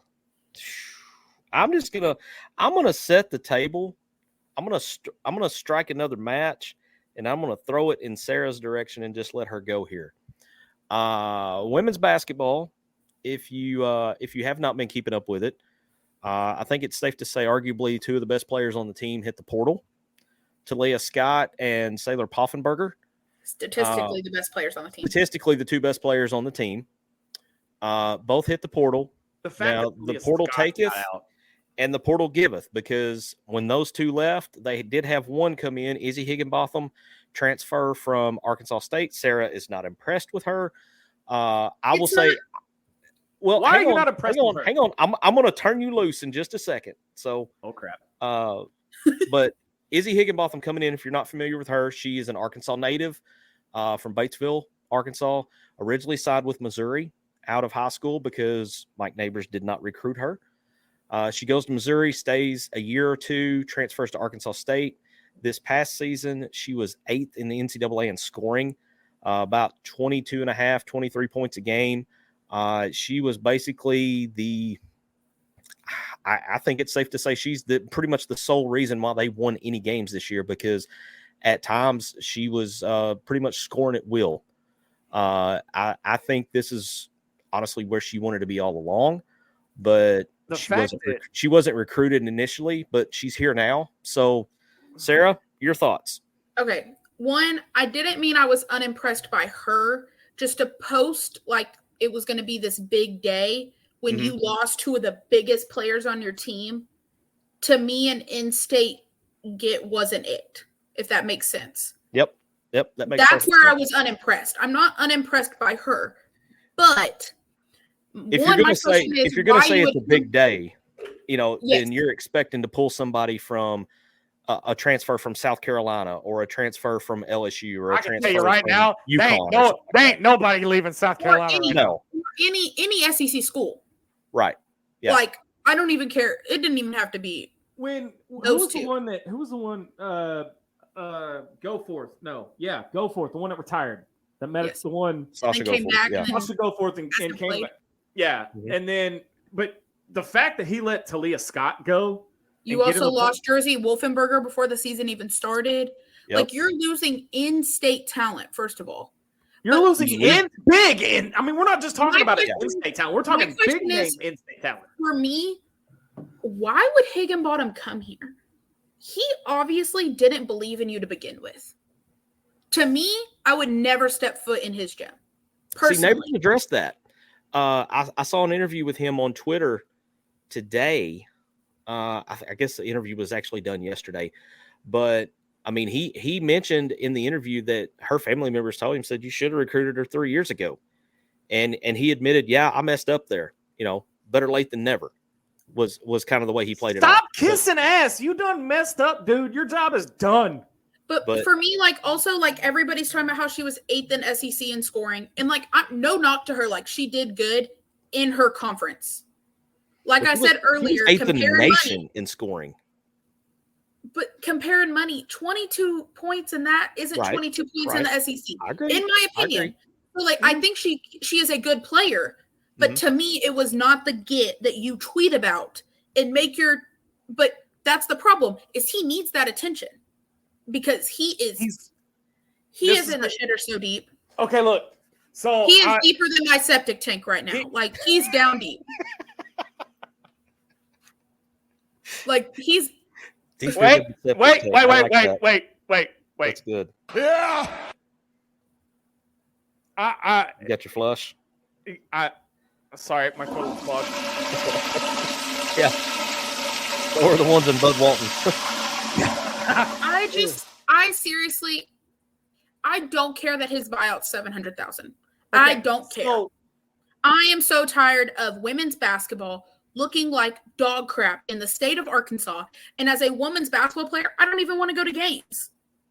gonna set the table. I'm gonna strike another match, and I'm gonna throw it in Sarah's direction and just let her go here. Women's basketball. If you have not been keeping up with it, I think it's safe to say arguably 2 of the best players on the team hit the portal. Talia Scott and Sailor Poffenberger. Statistically, the best players on the team. Statistically, the 2 best players on the team. Both hit the portal. The fact that the portal taketh and the portal giveth, because when those 2 left, they did have one come in, Izzy Higginbotham, transfer from Arkansas State. Sarah is not impressed with her. I will say... Well, why are you not impressed? Hang on. I'm going to turn you loose in just a second. So, oh crap. But Izzy Higginbotham coming in. If you're not familiar with her, she is an Arkansas native from Batesville, Arkansas. Originally signed with Missouri out of high school because Mike Neighbors did not recruit her. She goes to Missouri, stays a year or 2, transfers to Arkansas State. This past season, she was 8th in the NCAA in scoring, about 23 points a game. She was basically I think it's safe to say she's pretty much the sole reason why they won any games this year, because at times she was pretty much scoring at will. I think this is honestly where she wanted to be all along, but she wasn't recruited initially, but she's here now. So, Sarah, your thoughts? Okay. One, I didn't mean I was unimpressed by her. Just to post like it was going to be this big day when you lost 2 of the biggest players on your team. To me, an in-state get wasn't it, if that makes sense. Yep. That makes sense. That's where I was unimpressed. I'm not unimpressed by her, but if you're going to say it's a big day, then you're expecting to pull somebody from a transfer from South Carolina or a transfer from LSU or a transfer. I can tell you right now, there ain't nobody leaving South Carolina. Any SEC school. Right. Yeah. Like, I don't even care. It didn't even have to be who was the one Go Forth? No. Yeah, Go Forth, the one that retired. The medics, the one Sasha came back. Sasha Go Forth and came back. Yeah. Mm-hmm. And then but the fact that he let Talia Scott go. You also lost Jersey Wolfenberger before the season even started. Yep. Like, you're losing in-state talent, first of all. You're losing we're not just talking about in-state talent. We're talking big name in-state talent. For me, why would Higginbottom come here? He obviously didn't believe in you to begin with. To me, I would never step foot in his gym. Personally. See, Neighbors addressed that. I saw an interview with him on Twitter today. I guess the interview was actually done yesterday, but I mean, he mentioned in the interview that her family members told him, said, you should have recruited her 3 years ago. And he admitted, yeah, I messed up there. Better late than never was kind of the way he played it. Stop kissing ass. You done messed up, dude. Your job is done. But for me, everybody's talking about how she was 8th in SEC in scoring. And no knock to her. She did good in her conference. Like I said earlier, eighth in the nation in scoring. But comparing money, 22 points in that isn't 22 points in the SEC. I agree. In my opinion. So I think she is a good player. But to me, it was not the get that you tweet about and but that's the problem, is he needs that attention. Because he's He is in the shitter so deep. Okay, look. So he is deeper than my septic tank right now. Like he's down deep. Like he's. Wait. That's good. Yeah. You got your flush? Sorry, my toilet's clogged. Yeah. Or the ones in Bud Walton. I seriously, I don't care that his buyout's $700,000. Okay, I don't care. So, I am so tired of women's basketball looking like dog crap in the state of Arkansas. And as a women's basketball player, I don't even want to go to games.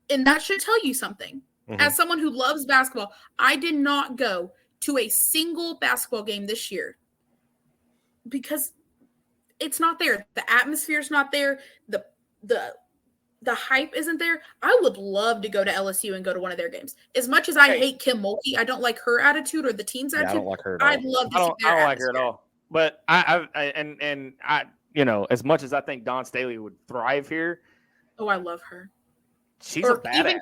And that should tell you something. Mm-hmm. As someone who loves basketball, I did not go to a single basketball game this year because it's not there. The atmosphere is not there. The hype isn't there. I would love to go to LSU and go to one of their games. As much as I hate Kim Mulkey, I don't like her attitude or the team's attitude. I don't like her at all. I'd love to see their I don't like her at all. But I you know, as much as I think Dawn Staley would thrive here. Oh, I love her. She's a badass. Even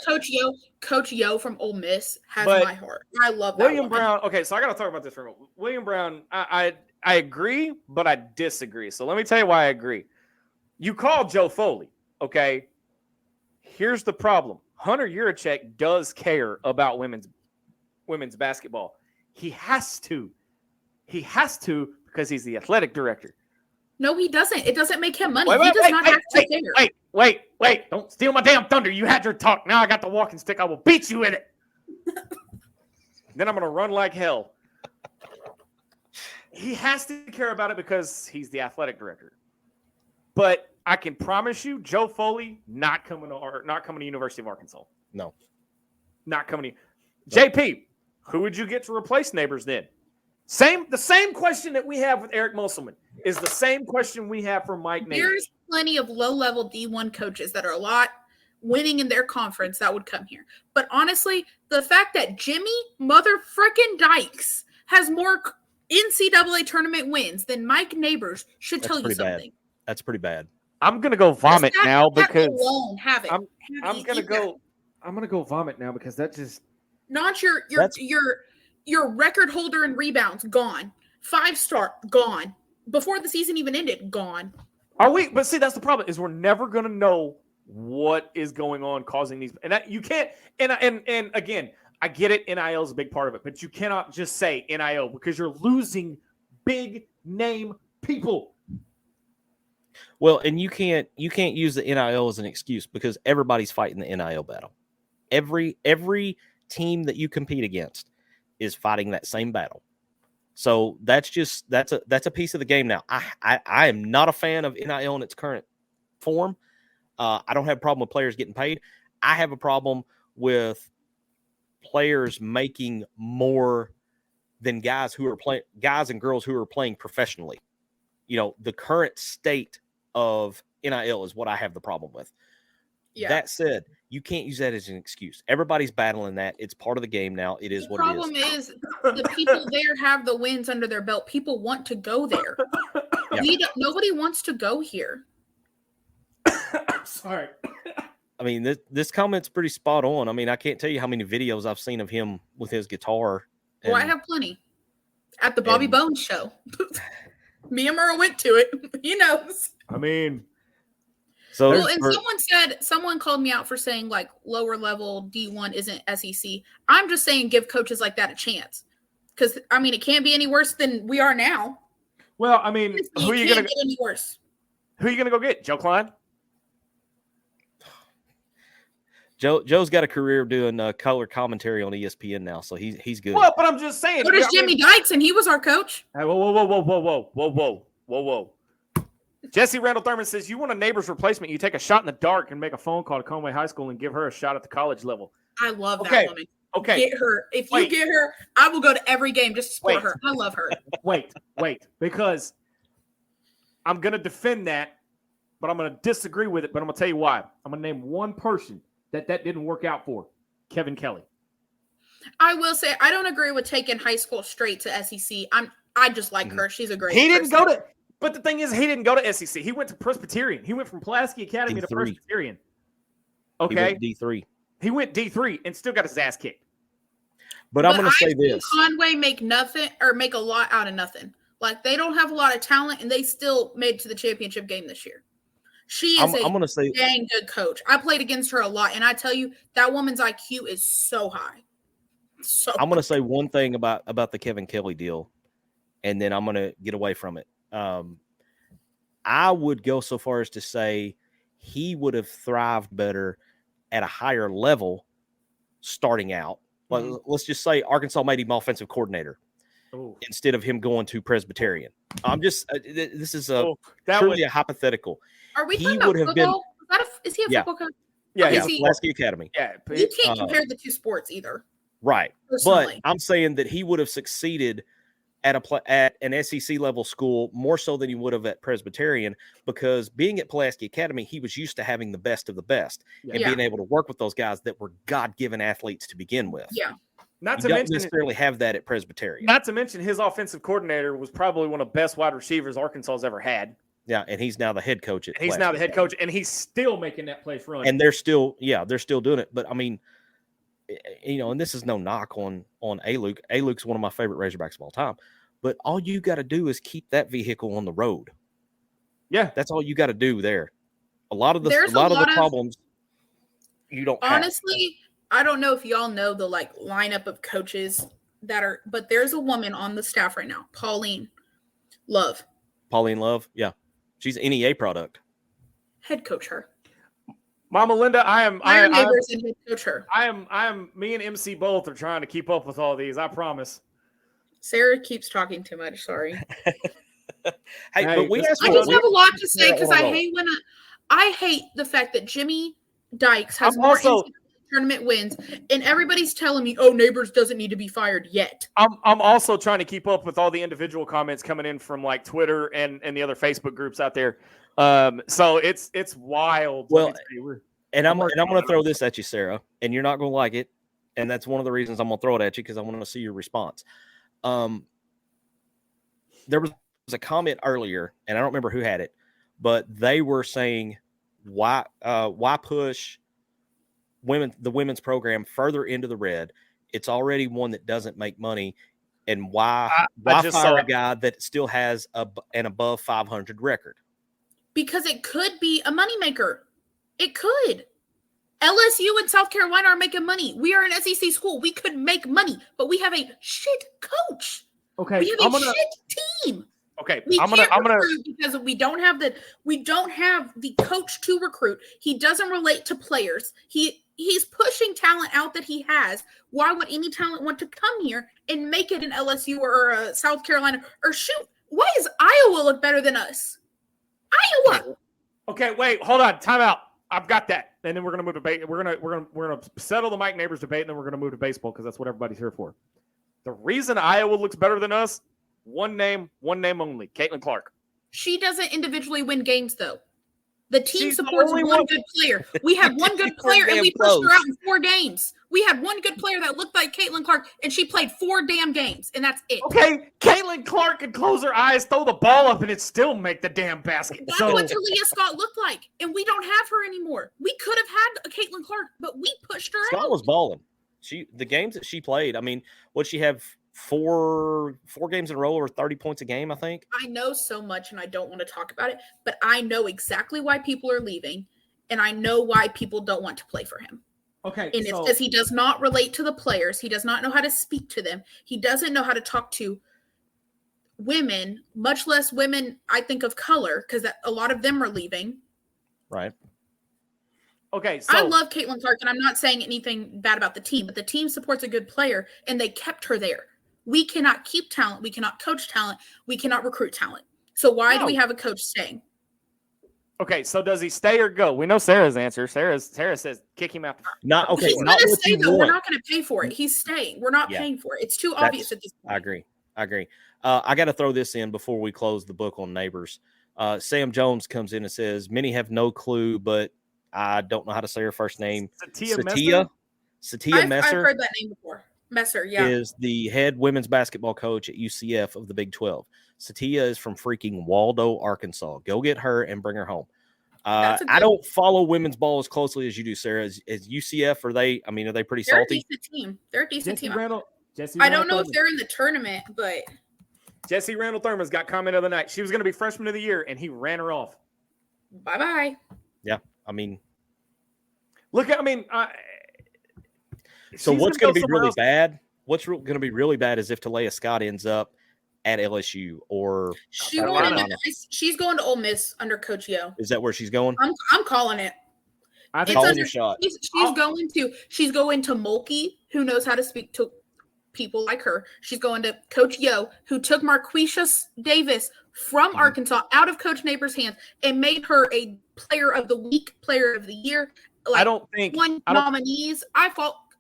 Coach Yo from Ole Miss has my heart. I love that. William Brown. Okay, so I got to talk about this for a moment. William Brown. I agree, but I disagree. So let me tell you why I agree. You called Joe Foley. Okay. Here's the problem. Hunter Yurachek does care about women's basketball. He has to because he's the athletic director. No, he doesn't. It doesn't make him money. He does not have to care. Wait. Don't steal my damn thunder. You had your talk. Now I got the walking stick. I will beat you with it. Then I'm going to run like hell. He has to care about it because he's the athletic director. But I can promise you, Joe Foley not coming to University of Arkansas. No. Not coming to JP, who would you get to replace Neighbors then? The same question that we have with Eric Musselman is the same question we have for Mike Neighbors. There's plenty of low-level D1 coaches that are a lot winning in their conference that would come here. But honestly, the fact that Jimmy mother-frickin' Dykes has more NCAA tournament wins than Mike Neighbors should tell you something. That's pretty bad. I'm gonna go vomit now because I'm gonna go vomit now because that just not your record holder in rebounds gone, 5-star gone before the season even ended gone. Are we? But see, that's the problem is we're never gonna know what is going on causing these, and that you can't. And again, I get it. NIL is a big part of it, but you cannot just say NIL because you're losing big name people. Well, and you can't use the NIL as an excuse because everybody's fighting the NIL battle. Every team that you compete against is fighting that same battle. So that's a piece of the game now. I am not a fan of NIL in its current form. I don't have a problem with players getting paid. I have a problem with players making more than guys and girls who are playing professionally. You know, the current state of NIL is what I have the problem with. Yeah. That said, you can't use that as an excuse. Everybody's battling that. It's part of the game now. It is what it is. The problem is the people there have the wins under their belt. People want to go there. Yeah. Nobody wants to go here. Sorry. I mean, this comment's pretty spot on. I mean, I can't tell you how many videos I've seen of him with his guitar. Well, I have plenty. At the Bobby Bones show. Me and Merle went to it. He knows. I mean, someone called me out for saying like lower level D1 isn't SEC. I'm just saying give coaches like that a chance. Because I mean, it can't be any worse than we are now. Well, I mean, who are you gonna get any worse? Who are you gonna go get? Joe Klein? Joe's got a career doing color commentary on ESPN now, so he's good. Well, but I'm just saying. So does Jimmy Dykes, and he was our coach. Hey, whoa. Jesse Randall Thurman says, you want a Neighbors replacement, you take a shot in the dark and make a phone call to Conway High School and give her a shot at the college level. I love that woman. Okay. Get her. If you get her, I will go to every game just to support her. I love her. Wait. Because I'm going to defend that, but I'm going to disagree with it, but I'm going to tell you why. I'm going to name one person that didn't work out for. Kevin Kelly. I will say, I don't agree with taking high school straight to SEC. I just like her. She's a great person. But the thing is, he didn't go to SEC. He went to Presbyterian. He went from Pulaski Academy to Presbyterian. Okay. He went D3. He went D3 and still got his ass kicked. But I'm going to say I've seen this. Conway make nothing or make a lot out of nothing. Like, they don't have a lot of talent, and they still made it to the championship game this year. She is I'm going to say dang good coach. I played against her a lot, and I tell you, that woman's IQ is so high. So I'm going to say one thing about the Kevin Kelly deal, and then I'm going to get away from it. I would go so far as to say he would have thrived better at a higher level starting out. Mm-hmm. Let's just say Arkansas made him offensive coordinator instead of him going to Presbyterian. I'm just this is truly a hypothetical. Are we talking about football? Is he a football coach? Yeah, Pulaski Academy. Yeah, you can't compare the two sports either. Right, personally. but I'm saying that he would have succeeded at an SEC level school more so than he would have at Presbyterian, because being at Pulaski Academy, he was used to having the best of the best and being able to work with those guys that were God-given athletes to begin with. Yeah. Not you to don't mention necessarily have that at Presbyterian. Not to mention his offensive coordinator was probably one of the best wide receivers Arkansas has ever had. Yeah, and he's now the head coach at He's now the head coach, and he's still making that place run. And they're still doing it. But I mean, and this is no knock on A-Luke. A-Luke's one of my favorite Razorbacks of all time. But all you got to do is keep that vehicle on the road. Yeah, that's all you got to do there. A lot of the problems you don't honestly have. I don't know if y'all know the lineup of coaches but there's a woman on the staff right now, Pauline Love. Yeah, she's an NEA product. Head coach her. Mama Linda, Neighbors and head coach her. Me and MC both are trying to keep up with all these. I promise. Sarah keeps talking too much. Sorry. But I just have a lot to say because I hate the fact that Jimmy Dykes has more tournament wins, and everybody's telling me, "Oh, Neighbors doesn't need to be fired yet." I'm also trying to keep up with all the individual comments coming in from Twitter and the other Facebook groups out there. So it's wild. Well, and I'm going to throw this at you, Sarah, and you're not going to like it, and that's one of the reasons I'm going to throw it at you, because I want to see your response. There was a comment earlier, and I don't remember who had it, but they were saying why push the women's program further into the red? It's already one that doesn't make money, and why fire a guy that still has an above 500 record? Because it could be a moneymaker. It could. LSU and South Carolina are making money. We are an SEC school. We could make money, but we have a shit coach. Okay, we have a shit team. Okay, I'm gonna because we don't have the coach to recruit. He doesn't relate to players. He's pushing talent out that he has. Why would any talent want to come here and make it an LSU or a South Carolina? Or shoot, why does Iowa look better than us? Iowa. Okay, wait, hold on, time out. I've got that, and then we're gonna move to we're gonna settle the Mike Neighbors debate, and then we're gonna move to baseball because that's what everybody's here for. The reason Iowa looks better than us, one name only, Caitlin Clark. She doesn't individually win games though. The team supports one good player. We have one good player, and we pushed her out in 4 games. We had one good player that looked like Caitlin Clark, and she played 4 damn games, and that's it. Okay, Caitlin Clark can close her eyes, throw the ball up, and it still make the damn basket. That's what Talia Scott looked like, and we don't have her anymore. We could have had a Caitlin Clark, but we pushed her out. Scott was balling. The games that she played, I mean, what she have 4 games in a row or 30 points a game, I think. I know so much, and I don't want to talk about it, but I know exactly why people are leaving, and I know why people don't want to play for him. Okay. And it's because he does not relate to the players. He does not know how to speak to them. He doesn't know how to talk to women, much less women, I think, of color, because a lot of them are leaving. Right. Okay. I love Caitlin Clark, and I'm not saying anything bad about the team, but the team supports a good player, and they kept her there. We cannot keep talent. We cannot coach talent. We cannot recruit talent. So why do we have a coach staying? Okay, so does he stay or go? We know Sarah's answer. Sarah says kick him out. Not okay. He's not gonna what stay you though. want. We're not going to pay for it. He's staying. We're not paying for it. It's too obvious at this point. I agree. I got to throw this in before we close the book on Neighbors. Sam Jones comes in and says, many have no clue, but I don't know how to say her first name. Satia Messer. I've heard that name before. Messer, yeah. Is the head women's basketball coach at UCF of the Big 12. Satia is from freaking Waldo, Arkansas. Go get her and bring her home. I don't follow women's ball as closely as you do, Sarah. Is UCF, are they pretty They're a salty? decent team. They're a decent team. Jesse I don't know Randall if they're in the tournament, but Jesse Randall Thurman's got comment of the night. She was going to be freshman of the year, and he ran her off. bye-bye. Yeah, I mean, look at, so what's going to be really bad? What's going to be really bad is if Talia Scott ends up at LSU or she's going to Ole Miss under Coach Yo. Is that where she's going? I'm calling it. Calling your shot. She's going to Mulkey, who knows how to speak to people like her. She's going to Coach Yo, who took Marquisha Davis from Arkansas out of Coach Neighbor's hands and made her a player of the week, player of the year. I don't think nominees.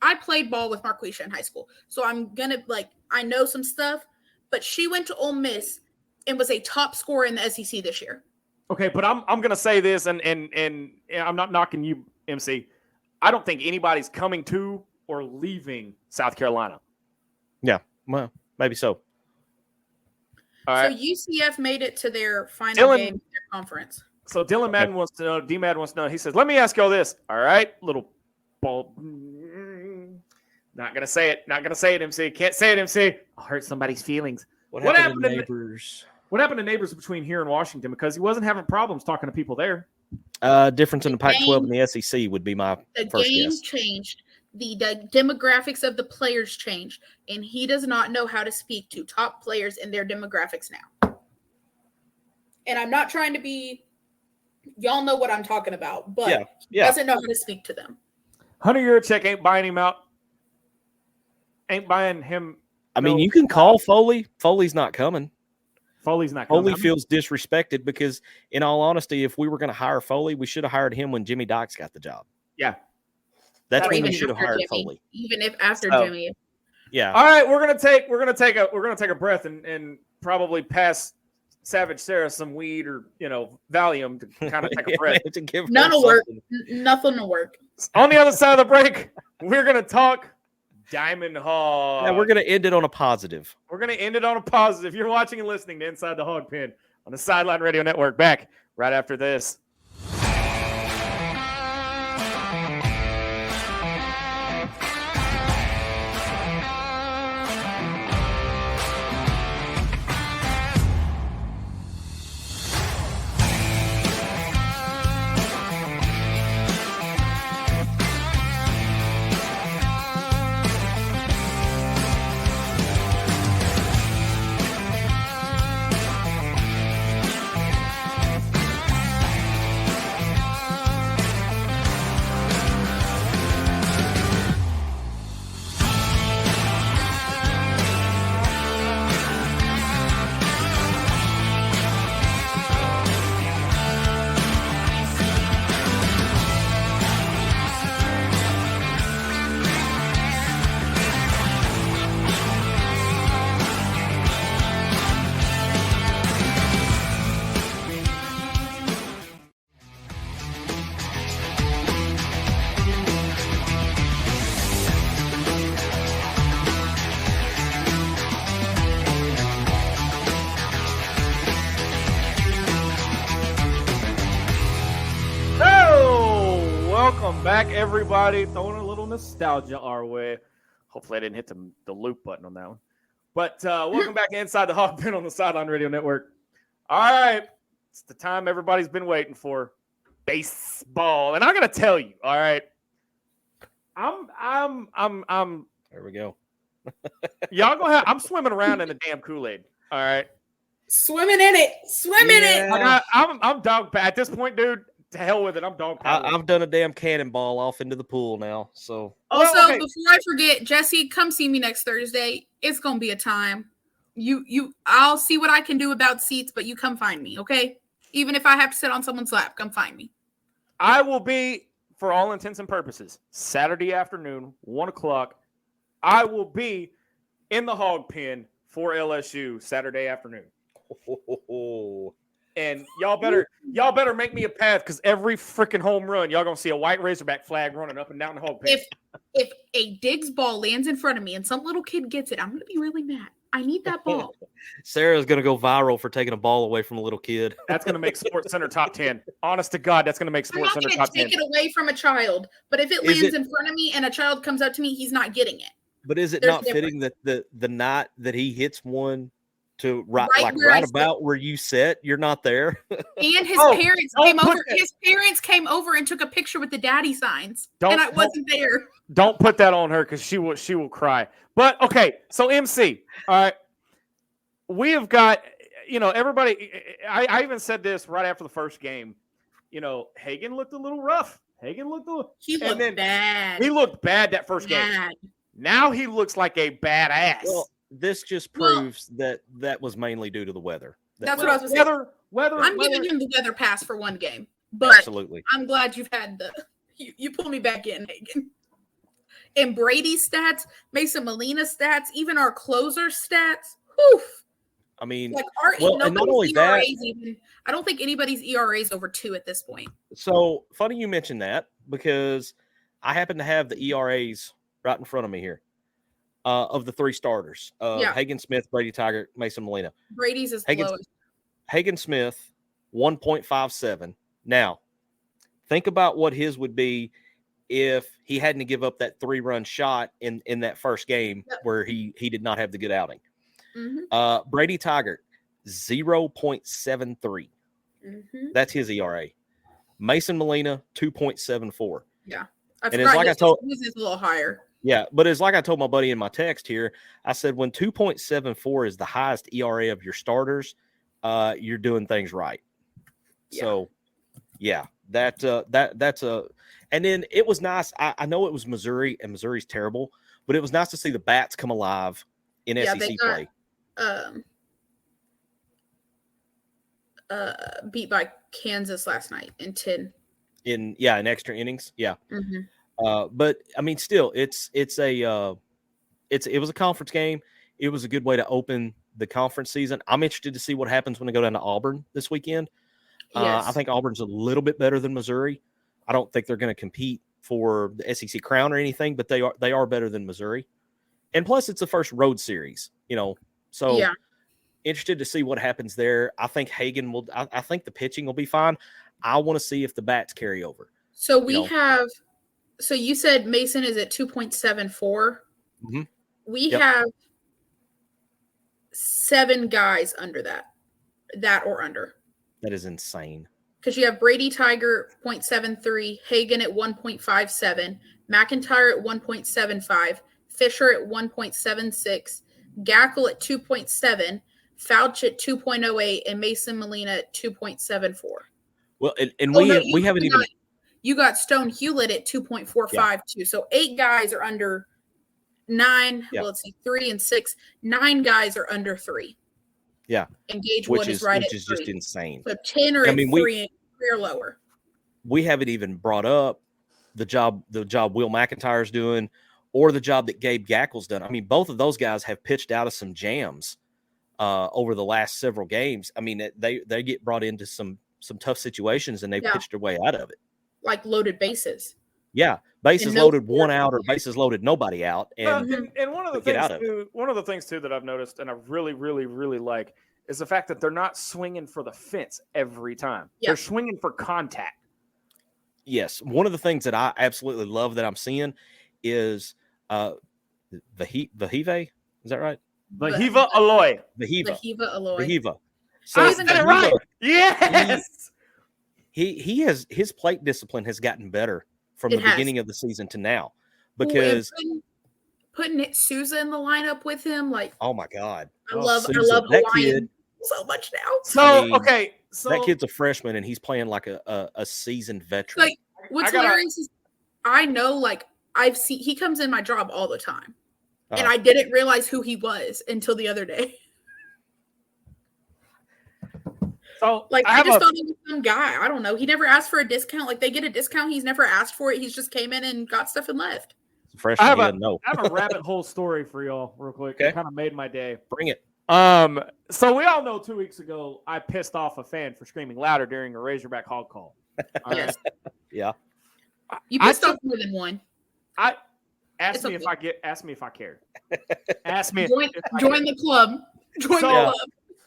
I played ball with Marquisha in high school, so I'm gonna I know some stuff. But she went to Ole Miss and was a top scorer in the SEC this year. Okay, but I'm gonna say this, and I'm not knocking you, MC. I don't think anybody's coming to or leaving South Carolina. Yeah, well, maybe so. All right. So UCF made it to their final game of their conference. So Dylan Madden wants to know. D-Mad wants to know. He says, "Let me ask y'all this. All right, little ball. Not gonna say it. Not gonna say it, MC. Can't say it, MC. I'll hurt somebody's feelings. What happened to Neighbors? What happened to Neighbors between here and Washington? Because he wasn't having problems talking to people there. Difference in the Pac-12 and the SEC would be my first guess. The game changed. The demographics of the players changed, and he does not know how to speak to top players in their demographics now. And I'm not trying to be, y'all know what I'm talking about, but he doesn't know how to speak to them. Hunter Yurachek ain't buying him out. Ain't buying him. I mean, you can call Foley. Foley's not coming. Foley's not coming. Foley feels disrespected because, in all honesty, if we were going to hire Foley, we should have hired him when Jimmy Dykes got the job. Yeah. That's when we should have hired Foley. Even if after Jimmy. Yeah. All right, we're gonna take a breath and probably pass Savage Sarah some weed or Valium to kind of take a breath. To give none will work. Nothing will work. On the other side of the break, we're gonna talk Diamond Hog. Yeah, we're gonna end it on a positive. We're gonna end it on a positive. You're watching and listening to Inside the Hog Pen on the Sideline Radio Network. Back right after this. Welcome back, everybody. Throwing a little nostalgia our way. Hopefully, I didn't hit the loop button on that one. But welcome back Inside the Hog Pen on the Sideline Radio Network. All right, it's the time everybody's been waiting for. Baseball, and I gotta tell you, all right, I'm. There we go. Y'all gonna have. I'm swimming around in the damn Kool-Aid. All right, swimming in it. I'm dog at this point, dude. To hell with it. I'm dog. I've done a damn cannonball off into the pool now. So also, before I forget, Jesse, come see me next Thursday. It's gonna be a time. I'll see what I can do about seats, but you come find me, okay? Even if I have to sit on someone's lap, come find me. I will be, for all intents and purposes, Saturday afternoon, 1:00. I will be in the Hog Pen for LSU Saturday afternoon. And y'all better make me a path, because every freaking home run, y'all gonna see a white Razorback flag running up and down the Hog Pen. If a Diggs ball lands in front of me and some little kid gets it, I'm gonna be really mad. I need that ball. Sarah's going to go viral for taking a ball away from a little kid. That's going to make Sports Center top 10. Honest to God, that's going to make I'm Sports not Center going to top 10. take it away from a child, but if it Is lands it- in front of me and a child comes up to me, he's not getting it. But is it There's not a fitting that the night that he hits one to Right where I sit. about where you sit, you're not there? And his Oh, parents don't came put over. that- His parents came over and took a picture with the daddy signs, Don't- and I wasn't there. Don't put that on her because she will cry. But okay, so MC, all right, we have got everybody. I even said this right after the first game. Hagen looked a little rough. He and looked then bad. He looked bad that first game. Bad. Now he looks like a badass. Well, this just Well- proves that was mainly due to the weather. That's what I was going to say. Weather. I'm giving him the weather pass for one game, but Absolutely. I'm glad you've had you pull me back in, Hagen. And Brady's stats, Mason Molina stats, even our closer stats. Whew. I mean, Like well, and not only that- I don't think anybody's ERA is over 2 at this point. so funny you mentioned that because I happen to have the ERAs right in front of me here of the 3 starters: Yeah. Hagen Smith, Brady Taggart, Mason Molina. Brady's is Hagen's- lowest. Hagen Smith, 1.57. Now, think about what his would be if he hadn't to give up that 3-run shot in that first game Yep. where he did not have the good outing. Mm-hmm. Brady Taggart, 0.73. Mm-hmm. That's his ERA. Mason Molina, 2.74. I And it's forgot like I his told- is a little higher. Yeah, but it's like I told my buddy in my text here. I said when 2.74 is the highest ERA of your starters, you're doing things right. Yeah. So, yeah, that's a. And then it was nice. I know it was Missouri, and Missouri's terrible, but it was nice to see the bats come alive in Yeah, SEC they got- play. Beat by Kansas last night in 10. In extra innings. Yeah. Mm-hmm. But I mean, still, it was a conference game. It was a good way to open the conference season. I'm interested to see what happens when they go down to Auburn this weekend. Yes. I think Auburn's a little bit better than Missouri. I don't think they're going to compete for the SEC crown or anything, but they are better than Missouri. And plus, it's the first road series, So Yeah. interested to see what happens there. I think Hagen will. I think the pitching will be fine. I want to see if the bats carry over. So we know. have. So you said Mason is at 2.74. Mhm. We Yep. have 7 guys under that or under. That is insane. Because you have Brady Tiger 0.73, Hagen at 1.57, McIntyre at 1.75, Fisher at 1.76, Gackle at 2.7, Fouch at 2.08, and Mason Molina at 2.74. Well, and Oh, we no, we haven't even. You got Stone Hewlett at 2.45 too. So 8 guys are under 9. Yeah. Well, let's see, 3 and 6. 9 guys are under 3. Yeah. And Gage Which Wood is is right which at is just 3. insane. So 10 are I at mean, 3 or lower. We haven't even brought up the job Will McIntyre's doing, or the job that Gabe Gackle's done. I mean, both of those guys have pitched out of some jams over the last several games. I mean, they get brought into some tough situations, and they've Yeah. pitched their way out of it. Like loaded bases. Yeah, bases And no loaded, one score. out, or bases loaded, nobody out. And And one of the get out things of too, one of the things too that I've noticed and I really, really, really like is the fact that they're not swinging for the fence every time. Yeah. They're swinging for contact. yes, one of the things that I absolutely love that I'm seeing is Vahive. Is that right? Vahiva Aloy. Vahiva. Vahiva Aloy. Vahiva. I So said it right. Yes. he has his plate discipline has gotten better from It the has. beginning of the season to now Ooh, and because putting Souza in the lineup with him, like oh my god, I love Souza, that Hawaiian kid, so much now. So I mean, okay, so that kid's a freshman and he's playing like a seasoned veteran. Like what's I gotta- hilarious is I know like I've seen he comes in my job all the time. And Uh-huh. I didn't realize who he was until the other day. so Like I I have just a, thought he was some guy. I don't know. He never asked for a discount. Like they get a discount. He's never asked for it. He's just came in and got stuff and left. He's a freshman, I have he a- doesn't know. I have a rabbit hole story for y'all real quick. Okay. It kind of made my day. Bring it. So we all know 2 weeks ago I pissed off a fan for screaming louder during a Razorback Hog call. All right? Yes. Yeah. You I pissed took- off more than one. I Ask me if I care. Ask me. Join the club. Join the club.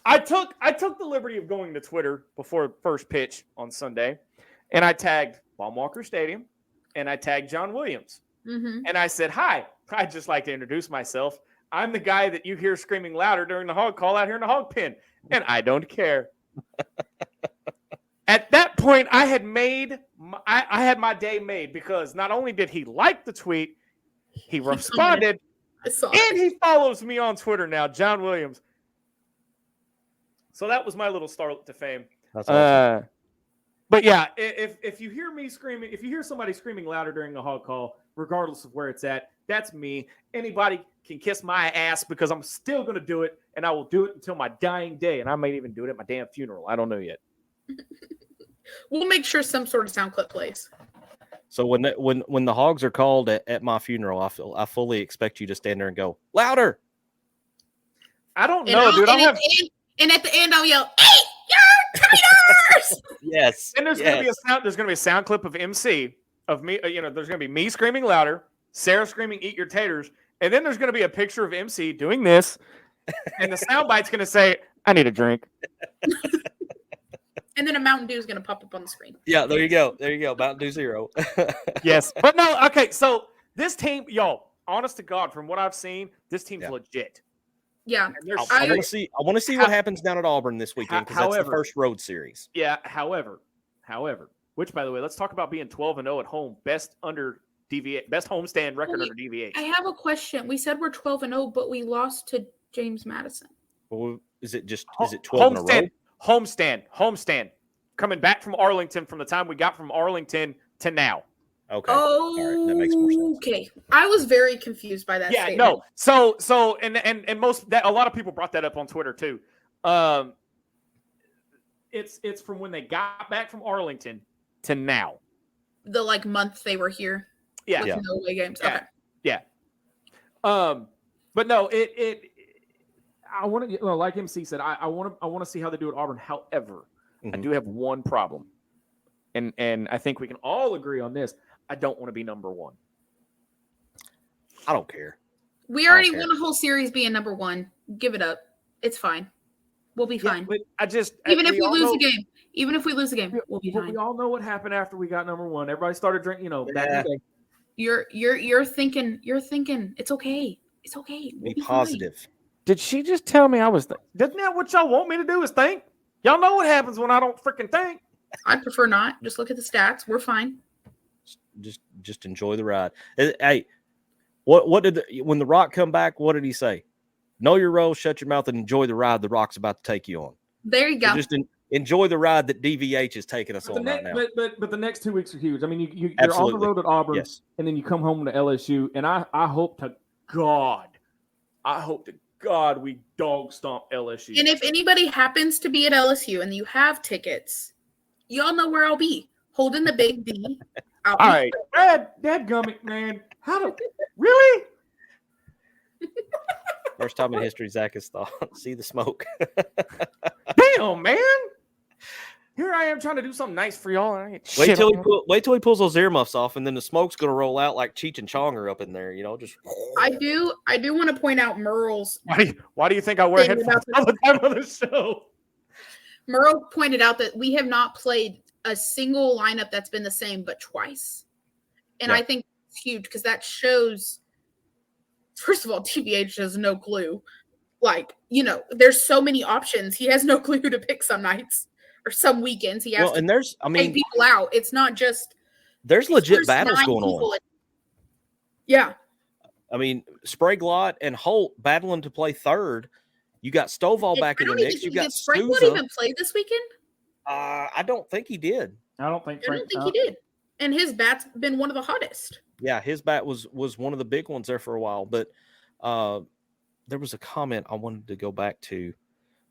I took the liberty of going to Twitter before first pitch on Sunday, and I tagged Baumwalker Stadium, and I tagged John Williams, and I said, "Hi, I'd just like to introduce myself. I'm the guy that you hear screaming louder during the hog call out here in the hog pen, and I don't care." At that point, I had my day made, because not only did he like the tweet, he responded, and he follows me on Twitter now, John Williams. So that was my little starlet to fame. That's awesome. But yeah, if you hear me screaming, if you hear somebody screaming louder during the hog call, regardless of where it's at, that's me. Anybody can kiss my ass, because I'm still going to do it, and I will do it until my dying day, and I might even do it at my damn funeral. I don't know yet. We'll make sure some sort of sound clip plays. So when the Hogs are called at my funeral, I fully expect you to stand there and go louder. I don't know, dude. And at the end, I'll yell, "Hey, your taters!" Yes. And there's gonna be a sound clip of MC of me. There's gonna be me screaming louder, Sarah screaming, "Eat your taters," and then there's gonna be a picture of MC doing this, and the soundbite's gonna say, "I need a drink." And then a Mountain Dew is going to pop up on the screen. Yeah, there you go. Mountain Dew Zero. Yes. But no, okay, so this team, y'all, honest to God, from what I've seen, this team's legit. Yeah. I want to see what happens down at Auburn this weekend, because that's the first road series. Yeah, however, which, by the way, let's talk about being 12-0 at home, best homestand record under DVH. I have a question. We said we're 12-0, but we lost to James Madison. Well, is it 12 in a row? Homestand. Coming back from Arlington, from the time we got from Arlington to now. Okay. Oh, all right. That makes more sense. Okay. I was very confused by that statement. No. So and most that a lot of people brought that up on Twitter too. It's from when they got back from Arlington to now. The month they were here. Yeah. With no away games. Yeah. Okay. Yeah. But no, I want to, like MC said, I want to see how they do at Auburn. However, I do have one problem, and I think we can all agree on this. I don't want to be number one. I don't care. We already won a whole series being number one. Give it up. It's fine. We'll be fine. But even if we lose a game, we'll be fine. We all know what happened after we got number one. Everybody started drinking. Back in the day. You're thinking. It's okay. It's okay. Be positive. Fine. Did she just tell me I was? Isn't that what y'all want me to do? Is think? Y'all know what happens when I don't freaking think. I'd prefer not. Just look at the stats. We're fine. Just enjoy the ride. Hey, what did when the Rock come back? What did he say? Know your role, shut your mouth, and enjoy the ride the Rock's about to take you on. There you go. So just enjoy the ride that DVH is taking us on right now. But the next 2 weeks are huge. I mean, you're on the road at Auburn, and then you come home to LSU, and I hope to God we dog stomp LSU. And if anybody happens to be at LSU and you have tickets, y'all know where I'll be. Holding the big D. All right. Dadgummit, man. Really? First time in history Zach has thought, see the smoke. Damn, man. Here I am trying to do something nice for y'all. Wait till he pulls those earmuffs off, and then the smoke's gonna roll out like Cheech and Chong are up in there. Just. I do want to point out Merle's. Why do you think I wear headphones all the time on the show? Merle pointed out that we have not played a single lineup that's been the same, but twice, and I think it's huge because that shows. First of all, TBH has no clue. There's so many options. He has no clue who to pick some nights. Or some weekends he has take people out. It's not just there's legit battles going on. Yeah. I mean, Spraglott and Holt battling to play third. You got Stovall back in the mix. You got Spraglott even play this weekend? I don't think he did. I don't think he did. And his bat's been one of the hottest. Yeah, his bat was one of the big ones there for a while. But there was a comment I wanted to go back to.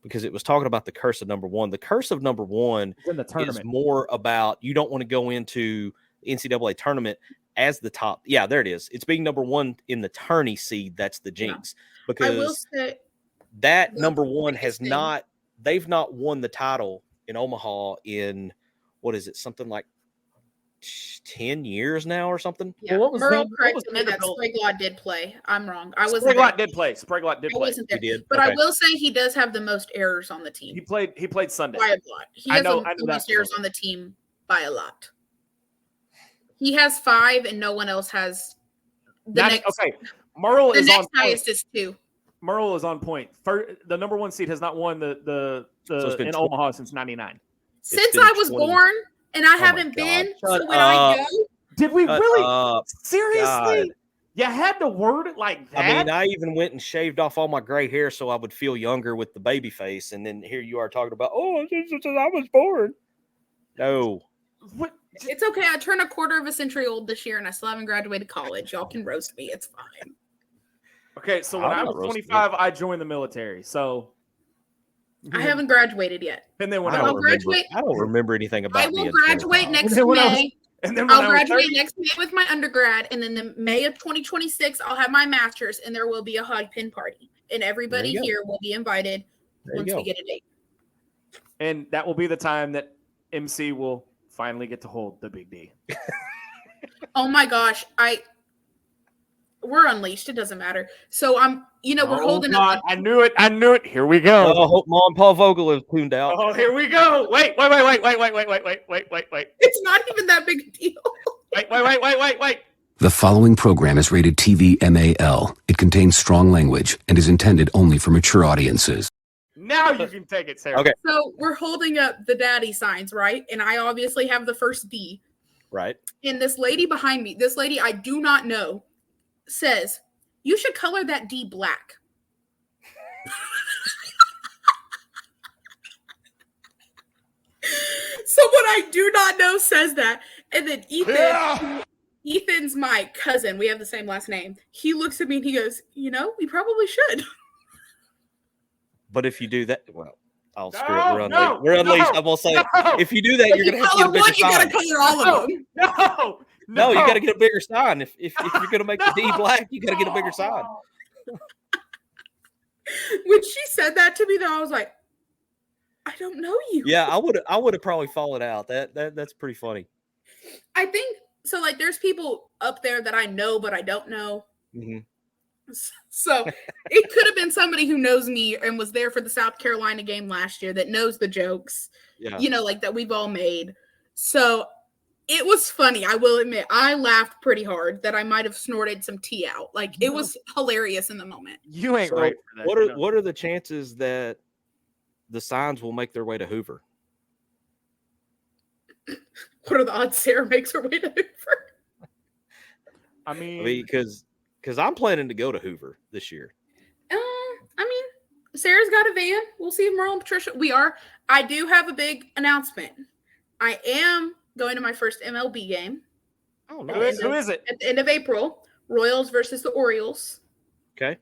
Because it was talking about the curse of number one. The curse of number one is more about you don't want to go into the NCAA tournament as the top. Yeah, there it is. It's being number one in the tourney seed. That's the jinx. Because I will say that number one they've not won the title in Omaha in, what is it, something like 10 years now or something. Yeah, Well, what was Merle what corrected was me that Vanderbilt? Spraglot did play. I'm wrong. I wasn't Spraglot there. did play. Spraglot did I play. wasn't there. He did? But I Okay. will say he does have the most errors on the team. He played Sunday. By a lot. He I has know the that most for errors sure. on the team by a lot. He has 5, and no one else has. Okay, Merle The is on next point. highest is 2. Merle is on point. The number 1 seed has not won the it's been in Omaha since '99. Since been I was 20 born, and I my haven't God. been. Shut So when I go, Did we Shut really? up. Seriously? God. You had to word it like that? I mean, I even went and shaved off all my gray hair so I would feel younger with the baby face. And then here you are talking about, since I was born. No. What? it's okay. I turn a quarter of a century old this year, and I still haven't graduated college. Y'all can roast me. It's fine. Okay, so when I'm I not was roasting 25, I joined the military. So I haven't graduated yet. And then when I I I'll don't, was, graduate. I don't remember anything about I will being graduate 25. next then when I was- May. and then when I'll I was graduate 30, next May with my undergrad, and then the May of 2026, I'll have my master's, and there will be a Hog pin party, and everybody There you go. here will be invited There you once we go. get a date. and that will be the time that MC will finally get to hold the big D. Oh my gosh, we're unleashed. It doesn't matter. So we're holding God, up. I knew it. I knew it. Here we go. I hope Mom and Paul Vogel is tuned out. Oh, here we go. Wait. It's not even that big a deal. Wait. The following program is rated TV MAL. It contains strong language and is intended only for mature audiences. Now you can take it, Sarah. Okay. So we're holding up the daddy signs, right? And I obviously have the first D. Right. And this lady behind me, this lady I do not know, says, "You should color that D black." Someone I do not know says that. And then Ethan's my cousin. We have the same last name. He looks at me and he goes, we probably should. But if you do that, well, I'll screw No, it. We're unleashed. I'm going to say it. If you do that, you're going to have to get a bigger You got to sign. color all of them. No, No, you got to get a bigger sign. If you're going to make the D black, you got to get a bigger sign. When she said that to me, though, I was like, I don't know you. Yeah, I would have probably followed out. That's pretty funny. I think so. Like, there's people up there that I know, but I don't know. Mm-hmm. So it could have been somebody who knows me and was there for the South Carolina game last year that knows the jokes, Yeah. like that we've all made. So it was funny. I will admit, I laughed pretty hard that I might have snorted some tea out. Like, it was hilarious in the moment. You ain't So right for that. what are the chances that the signs will make their way to Hoover? What are the odds Sarah makes her way to Hoover? I mean, Because I'm planning to go to Hoover this year. Sarah's got a van. We'll see if Merle and Patricia. I do have a big announcement. I am going to my first MLB game. Oh, who is it? At the end of April, Royals versus the Orioles. Okay.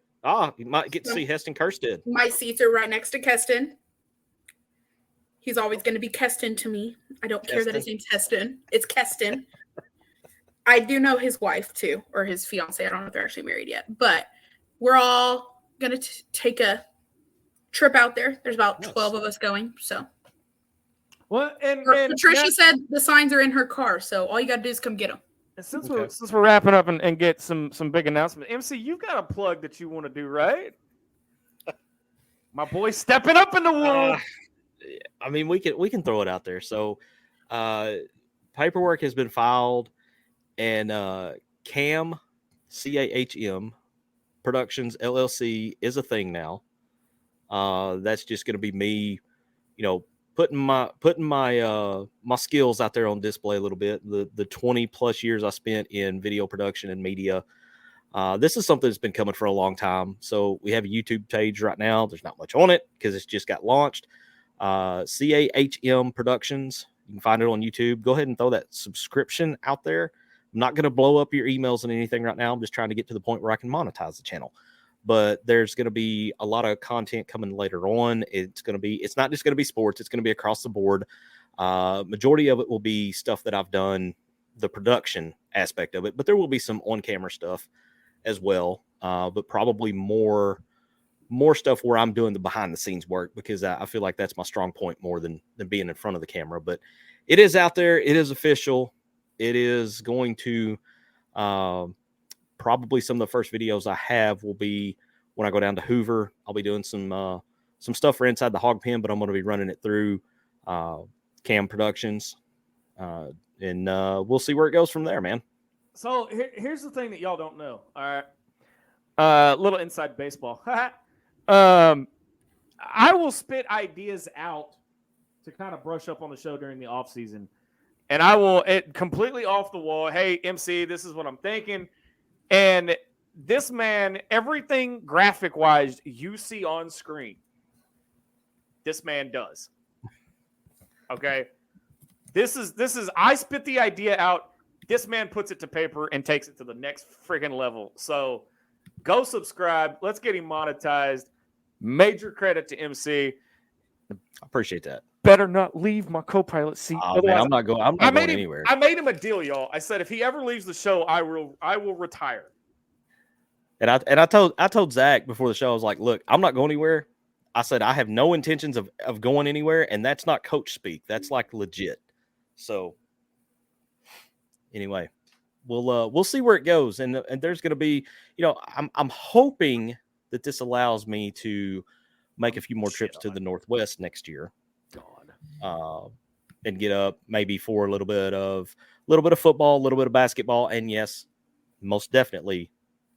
You might get to see Heston Kjerstad. My seats are right next to Keston. He's always going to be Keston to me. I don't care that his name's Heston. It's Keston. I do know his wife, too, or his fiance. I don't know if they're actually married yet. But we're all going to take a trip out there. There's about 12 of us going. So Well, and Patricia said the signs are in her car. So all you got to do is come get them. Since we're wrapping up and get some big announcements, MC, you've got a plug that you want to do, right? My boy stepping up in the world. I mean, we can throw it out there. So, paperwork has been filed, and CAM Productions LLC is a thing now. That's just going to be me, putting my my skills out there on display a little bit. The 20 plus years I spent in video production and media. This is something that's been coming for a long time. So we have a YouTube page right now. There's not much on it because it's just got launched. CAHM Productions. You can find it on YouTube. Go ahead and throw that subscription out there. I'm not going to blow up your emails and anything right now. I'm just trying to get to the point where I can monetize the channel. But there's going to be a lot of content coming later on. It's not just going to be sports. It's going to be across the board. Majority of it will be stuff that I've done, the production aspect of it, but there will be some on-camera stuff as well. But probably more stuff where I'm doing the behind the scenes work, because I feel like that's my strong point more than being in front of the camera. But it is out there. It is official. it is going to probably some of the first videos I have will be when I go down to Hoover. I'll be doing some stuff for Inside the Hog Pen, but I'm going to be running it through Cam Productions, and we'll see where it goes from there, man. So here's the thing that y'all don't know. All right, little inside baseball. I will spit ideas out to kind of brush up on the show during the off season, and I will completely off the wall. Hey, MC, this is what I'm thinking, and this man, everything graphic wise you see on screen, this man does. Okay, this is I spit the idea out. This man puts it to paper and takes it to the next friggin' level. So go subscribe. Let's get him monetized. Major credit to MC. I appreciate that. Better not leave my co-pilot seat. Man, I'm not going anywhere. I made him a deal, y'all. I said if he ever leaves the show, I will retire. And I told Zach before the show, I was like, look, I'm not going anywhere. I said I have no intentions of going anywhere, and that's not coach speak. That's like legit. So anyway, we'll see where it goes, and there's going to be, I'm hoping that this allows me to make a few more trips to the Northwest next year. God. And get up maybe for a little bit of football, a little bit of basketball, and yes, most definitely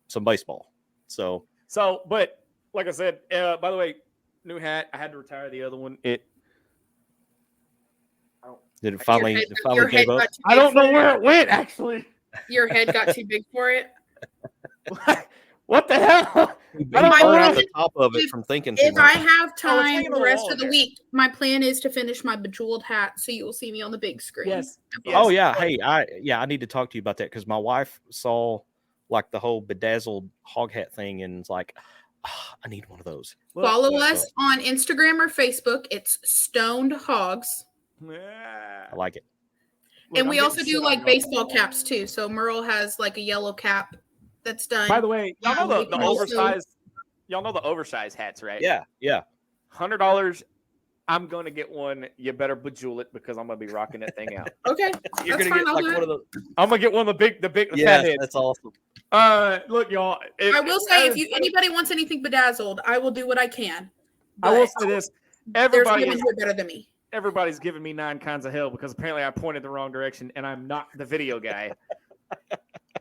some baseball. So, but like I said, by the way, new hat. I had to retire the other one. Did it finally gave up? I don't know where it went. Actually, your head got too big for it. What the hell? I don't know off the top of it from thinking. If I have time the rest of the week, my plan is to finish my Bejeweled hat, so you will see me on the big screen. Yes. Oh yeah. Hey, I need to talk to you about that because my wife saw like the whole bedazzled hog hat thing and it's like, I need one of those. Follow us on Instagram or Facebook. It's Stoned Hogs. I like it. And we also do like baseball caps too. So Merle has like a yellow cap that's done. By the way, y'all know the oversized. Y'all know the oversized hats, right? Yeah. $100. I'm going to get one. You better bejewel it because I'm going to be rocking that thing out. Okay. You're going to get like one of the. I'm going to get one of the big yeah, that's awesome. Look, y'all. I will say, if anybody wants anything bedazzled, I will do what I can. I will say this: everybody is better than me. Everybody's giving me 9 kinds of hell because apparently I pointed the wrong direction and I'm not the video guy.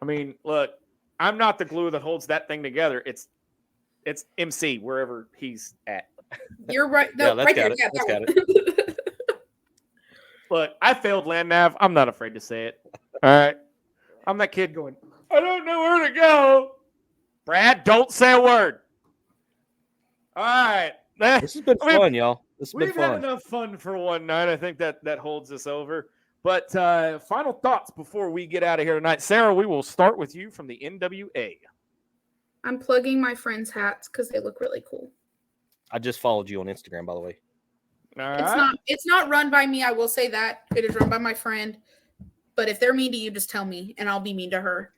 I mean, look, I'm not the glue that holds that thing together. It's MC wherever he's at. You're right. No, yeah, right there. Yeah, that's got it. Look, I failed land nav. I'm not afraid to say it. All right. I'm that kid going, I don't know where to go. Brad, don't say a word. All right. This has been fun, y'all. This has been fun. We've had enough fun for one night. I think that holds us over. But final thoughts before we get out of here tonight. Sarah, we will start with you from the NWA. I'm plugging my friends' hats because they look really cool. I just followed you on Instagram, by the way. All right. It's not run by me. I will say that. It is run by my friend. But if they're mean to you, just tell me, and I'll be mean to her.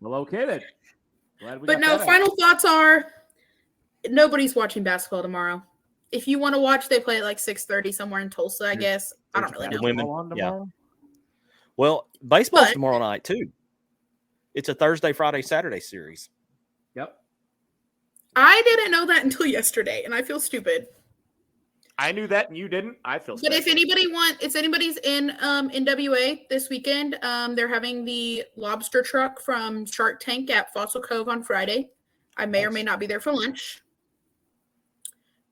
Well, okay then. But no, final thoughts are nobody's watching basketball tomorrow. If you want to watch, they play at like 6:30 somewhere in Tulsa, I guess. I don't really know. Women, yeah. Well, baseball's tomorrow night, too. It's a Thursday, Friday, Saturday series. Yep. I didn't know that until yesterday, and I feel stupid. I knew that, and you didn't. I feel stupid. But if anybody's in NWA this weekend, they're having the lobster truck from Shark Tank at Fossil Cove on Friday. I may or may not be there for lunch.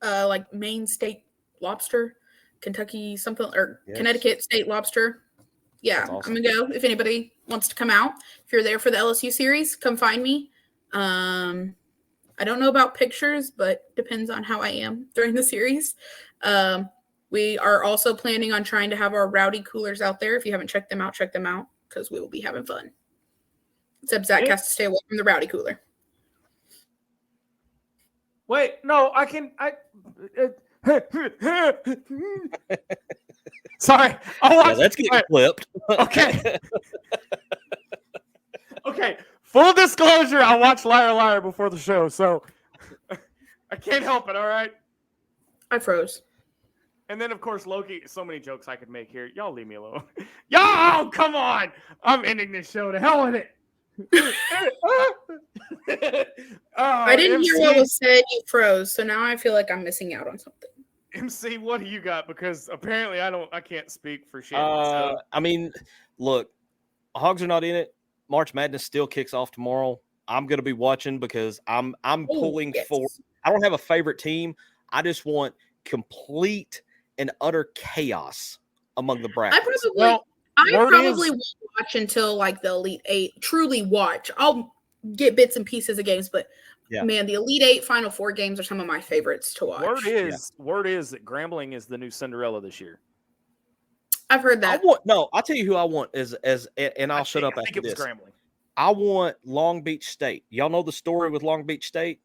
Like Maine State Lobster, Kentucky something, or Connecticut State Lobster. Yeah, awesome. I'm gonna go if anybody wants to come out. If you're there for the LSU series, come find me. I don't know about pictures, but depends on how I am during the series. We are also planning on trying to have our rowdy coolers out there. If you haven't checked them out because we will be having fun. Except Zach has to stay away from the rowdy cooler. Wait, no, sorry. That's getting flipped. Okay. Okay. Full disclosure, I watched Liar Liar before the show, so I can't help it, all right? I froze. And then, of course, Loki. So many jokes I could make here. Y'all leave me alone. Y'all, come on. I'm ending this show. To hell with it. I didn't MC, hear what was said. You froze, so now I feel like I'm missing out on something. MC, what do you got? Because apparently I can't speak for shit. I mean, look, Hogs are not in it. March Madness still kicks off tomorrow. I'm going to be watching because I'm pulling for. I don't have a favorite team. I just want complete and utter chaos among the brackets. I probably won't watch until like the Elite Eight. Truly watch. I'll get bits and pieces of games, but man, the Elite Eight Final Four games are some of my favorites to watch. Word is that Grambling is the new Cinderella this year. I've heard that. I'll tell you who I want and I'll shut up after this. Grambling. I want Long Beach State. Y'all know the story with Long Beach State?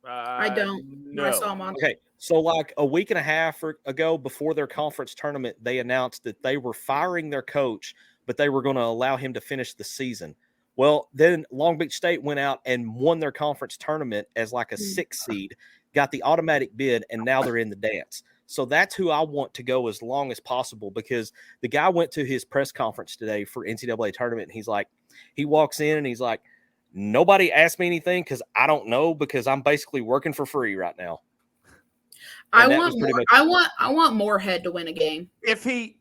I don't. No. I saw them on. Okay, so like a week and a half ago, before their conference tournament, they announced that they were firing their coach, but they were going to allow him to finish the season. Well, then Long Beach State went out and won their conference tournament as like a 6 seed, got the automatic bid, and now they're in the dance. So that's who I want to go as long as possible, because the guy went to his press conference today for NCAA tournament, and he walks in and he's like, nobody asked me anything because I don't know, because I'm basically working for free right now. I want Moorhead to win a game. If he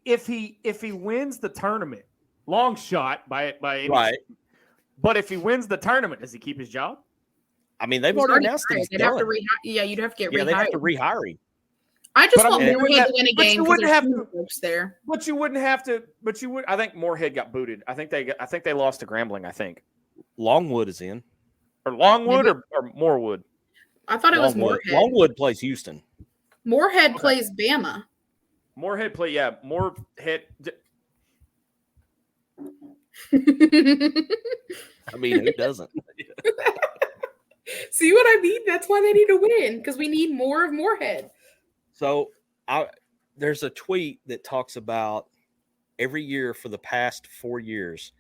wins the tournament, long shot by any right. But if he wins the tournament, does he keep his job? I mean, they've already announced that he's done. You'd have to get rehired. Yeah, they have to rehire him. I just want Moorhead to win a game because there's two folks there. But you wouldn't have to. But you would. I think Moorhead got booted. I think they lost to Grambling. I think Longwood is in, or Longwood or Moorwood. I thought it was Moorhead. Longwood plays Houston. Moorhead plays Bama. Moorhead. I mean, who doesn't? See what I mean? That's why they need to win, because we need more of Moorhead. So there's a tweet that talks about every year for the past 4 years,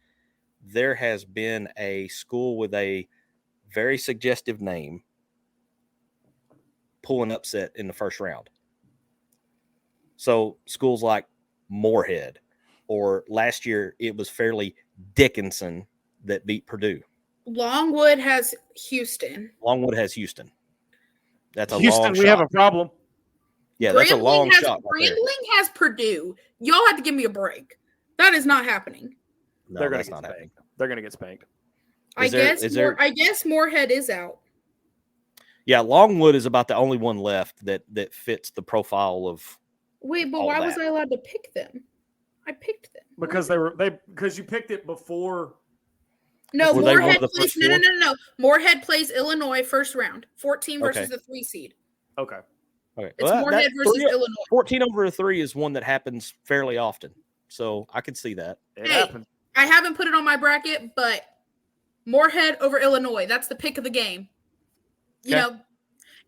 there has been a school with a very suggestive name pull an upset in the first round. So schools like Moorhead, or last year it was Fairleigh Dickinson that beat Purdue. Longwood has Houston. That's a Houston, long shot. We have a problem. Yeah, that's a long shot. Grambling has Purdue. Y'all have to give me a break. That is not happening. No, they're going that's to not get happening. spanked. They're going to get spanked. I guess Moorhead is out. Yeah, Longwood is about the only one left that fits the profile of. Wait, but why was I allowed to pick them? I picked them because you picked it before. No, Moorhead plays no. Moorhead plays Illinois first round. 14 versus the 3 seed. Okay. It's Moorhead versus Illinois. 14 over a 3 is one that happens fairly often, so I can see that. It happens. I haven't put it on my bracket, but Moorhead over Illinois. That's the pick of the game. You know,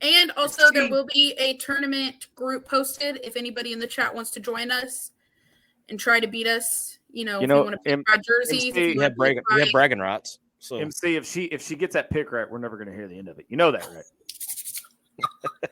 and also there will be a tournament group posted if anybody in the chat wants to join us and try to beat us. If you want to pick our jerseys. We have bragging rights. So MC, if she gets that pick right, we're never going to hear the end of it. You know that, right?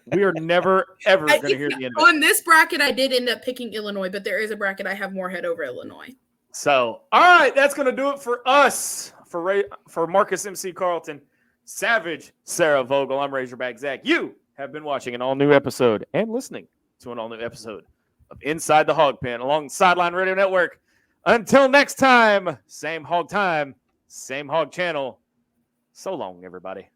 We are never ever going to hear the end of it. On this bracket, I did end up picking Illinois, but there is a bracket I have Moorhead over Illinois. So, all right, that's going to do it for us. For Marcus MC Carlton, Savage, Sarah Vogel, I'm Razorback Zach. You have been watching an all-new episode and listening to an all-new episode of Inside the Hog Pen along the Sideline Radio Network. Until next time, same hog time, same hog channel. So long, everybody.